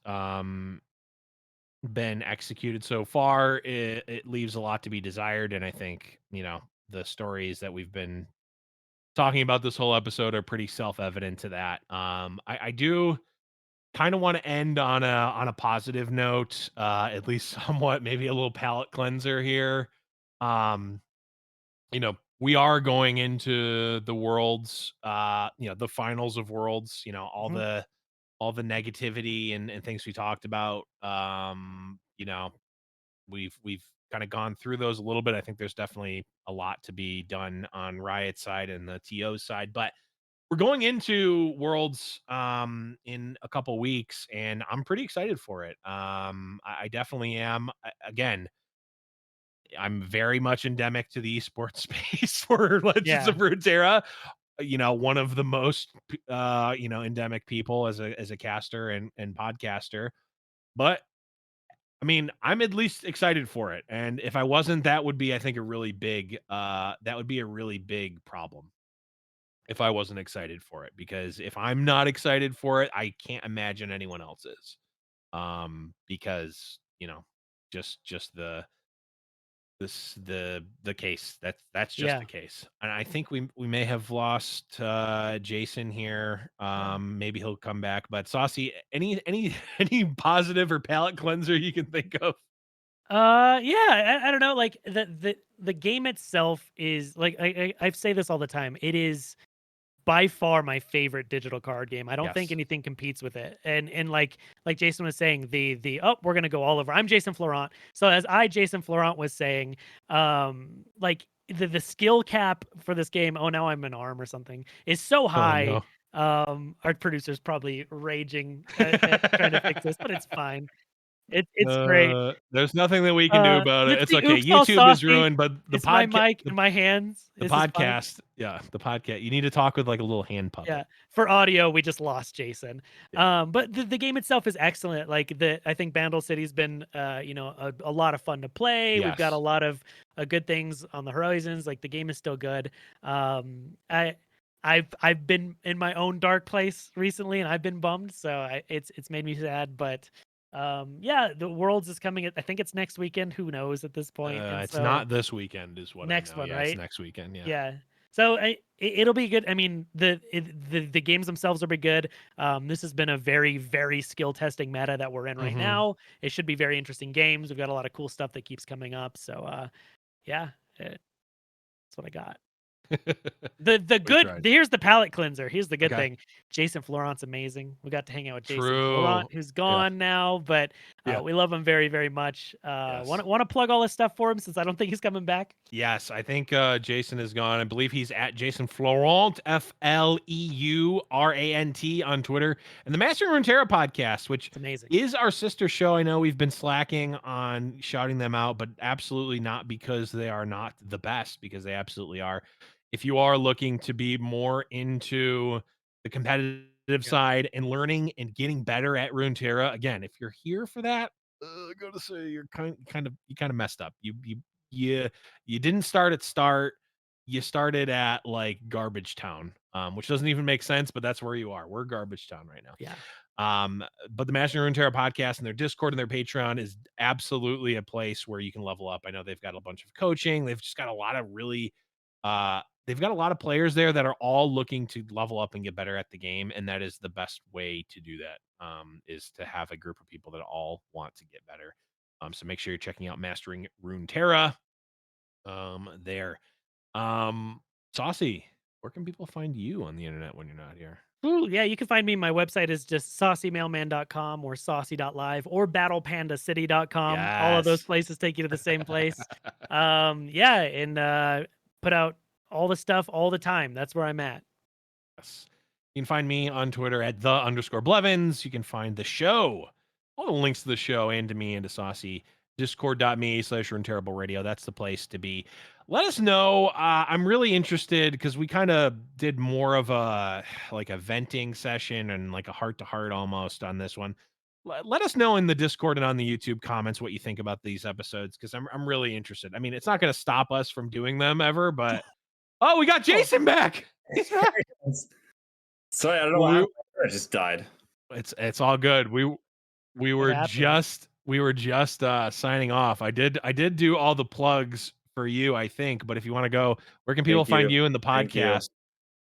been executed so far, it leaves a lot to be desired. And I think, the stories that we've been talking about this whole episode are pretty self-evident to that. I do kind of want to end on a positive note, at least somewhat, maybe a little palate cleanser here. Um, we are going into the worlds, the finals of worlds, Mhm. all the negativity and things we talked about. We've kind of gone through those a little bit. I think there's definitely a lot to be done on Riot side and the TO side, but we're going into Worlds in a couple weeks, and I'm pretty excited for it. I definitely am. Again, I'm very much endemic to the esports space for Legends Yeah. of Runeterra. One of the most endemic people as a caster and podcaster. But I mean, I'm at least excited for it. And if I wasn't, that would be, I think, a really big problem if I wasn't excited for it. Because if I'm not excited for it, I can't imagine anyone else is. Because, just the case. That's just Yeah. the case. And I think we may have lost Jason here. Yeah. Maybe he'll come back. But Saucy, any any positive or palate cleanser you can think of? Yeah, I don't know, like the game itself is like I say this all the time. It is by far my favorite digital card game. I don't think Yes. anything competes with it. And like Jason was saying, the we're gonna go all over. I'm Jason Florent. So as Jason Florent was saying, like the skill cap for this game, oh now I'm an arm or something, is so Oh high. no. Our producer's probably raging at trying to fix this, but it's fine. It's great. There's nothing that we can do about it. It's It's the okay. oops all YouTube is saucy. ruined, but It's my mic in my hands. the This is fine. podcast, yeah, the podcast. You need to talk with like a little hand Yeah. puppet. For audio, we just lost Jason. Yeah. But the game itself is excellent. Like I think Bandle City's been a lot of fun to play. We've got a Yes. lot of good things on the horizons. Like the game is still good. I've been in my own dark place recently and I've been bummed, so it's made me sad, but yeah, the Worlds is coming I think it's next weekend, who knows at this point. And It's so not this weekend, is what I next know. one, Yeah, it's right? next weekend. Yeah. Yeah. So it'll be good. I mean, the games themselves will be good. This has been a very, very skill testing meta that we're in right Mm-hmm. now. It should be very interesting games. We've got a lot of cool stuff that keeps coming up. So yeah, that's what I got. The We good tried. here's the palate cleanser. Here's the good Okay. thing. Jason Florent's amazing. We got to hang out with Jason True. Florent, who's Yeah. gone now, but Yeah. we love him very, very much. Yes. Want to plug all this stuff for him since I don't think he's coming back. Yes, I think Jason is gone. I believe he's at Jason Florent, FLEURANT on Twitter, and the Mastering Runeterra podcast, which It's amazing. is our sister show. I know we've been slacking on shouting them out, but absolutely not because they are not the best, because they absolutely are. If you are looking to be more into the competitive Yeah. side and learning and getting better at Runeterra, again, if you're here for that, I gotta say you're kind of messed up. You you didn't start at start. You started at like garbage town. which doesn't even make sense, but that's where you are. We're garbage town right now. Yeah. But the Mastering Runeterra podcast and their Discord and their Patreon is absolutely a place where you can level up. I know they've got a bunch of coaching. They've just got a lot of really, they've got a lot of players there that are all looking to level up and get better at the game. And that is the best way to do that, is to have a group of people that all want to get better. So make sure you're checking out Mastering Runeterra there. Saucy, where can people find you on the internet when you're not here? Ooh, yeah, you can find me. My website is just saucymailman.com or saucy.live or battlepandacity.com. All of those Yes. places take you to the same place. Yeah, and put out all the stuff all the time. That's where I'm at. Yes. You can find me on Twitter at @the_Blevins. You can find the show, all the links to the show and to me and to Saucy, discord.me/Runeterrible Radio. That's the place to be. Let us know. I'm really interested because we kind of did more of a like a venting session and like a heart-to-heart almost on this one. Let us know in the Discord and on the YouTube comments what you think about these episodes, because I'm really interested. I mean, it's not going to stop us from doing them ever, but oh, we got Jason back. He's back. Sorry, I don't know why I just died. It's all good. We were happened? just signing off. I did do all the plugs for you, I think, but if you want to go, where can people find you in the Thank you. podcast?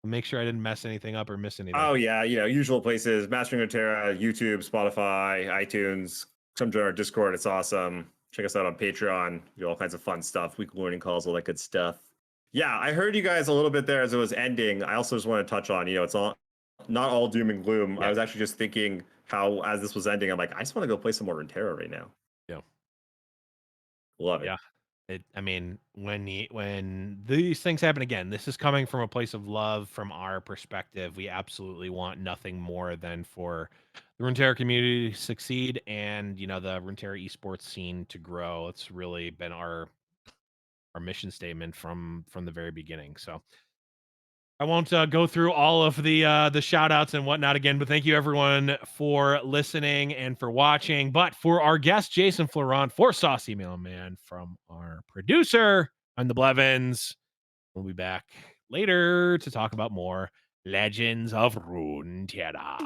Make sure I didn't mess anything up or miss anything. Oh yeah, usual places: Mastering Runeterra, YouTube, Spotify, iTunes. Come join our Discord; it's awesome. Check us out on Patreon. We do all kinds of fun stuff, weekly learning calls, all that good stuff. Yeah, I heard you guys a little bit there as it was ending. I also just want to touch on, it's not all doom and gloom. Yeah. I was actually just thinking how, as this was ending, I'm like, I just want to go play some more Runeterra right now. Yeah. Love it. Yeah. I mean, when these things happen again, this is coming from a place of love from our perspective. We absolutely want nothing more than for the Runeterra community to succeed and, the Runeterra esports scene to grow. It's really been our mission statement from the very beginning. So I won't go through all of the shout outs and whatnot again, but thank you everyone for listening and for watching. But for our guest, Jason Florent, for Saucy Mailman, from our producer, I'm the Blevins. We'll be back later to talk about more Legends of Runeterra.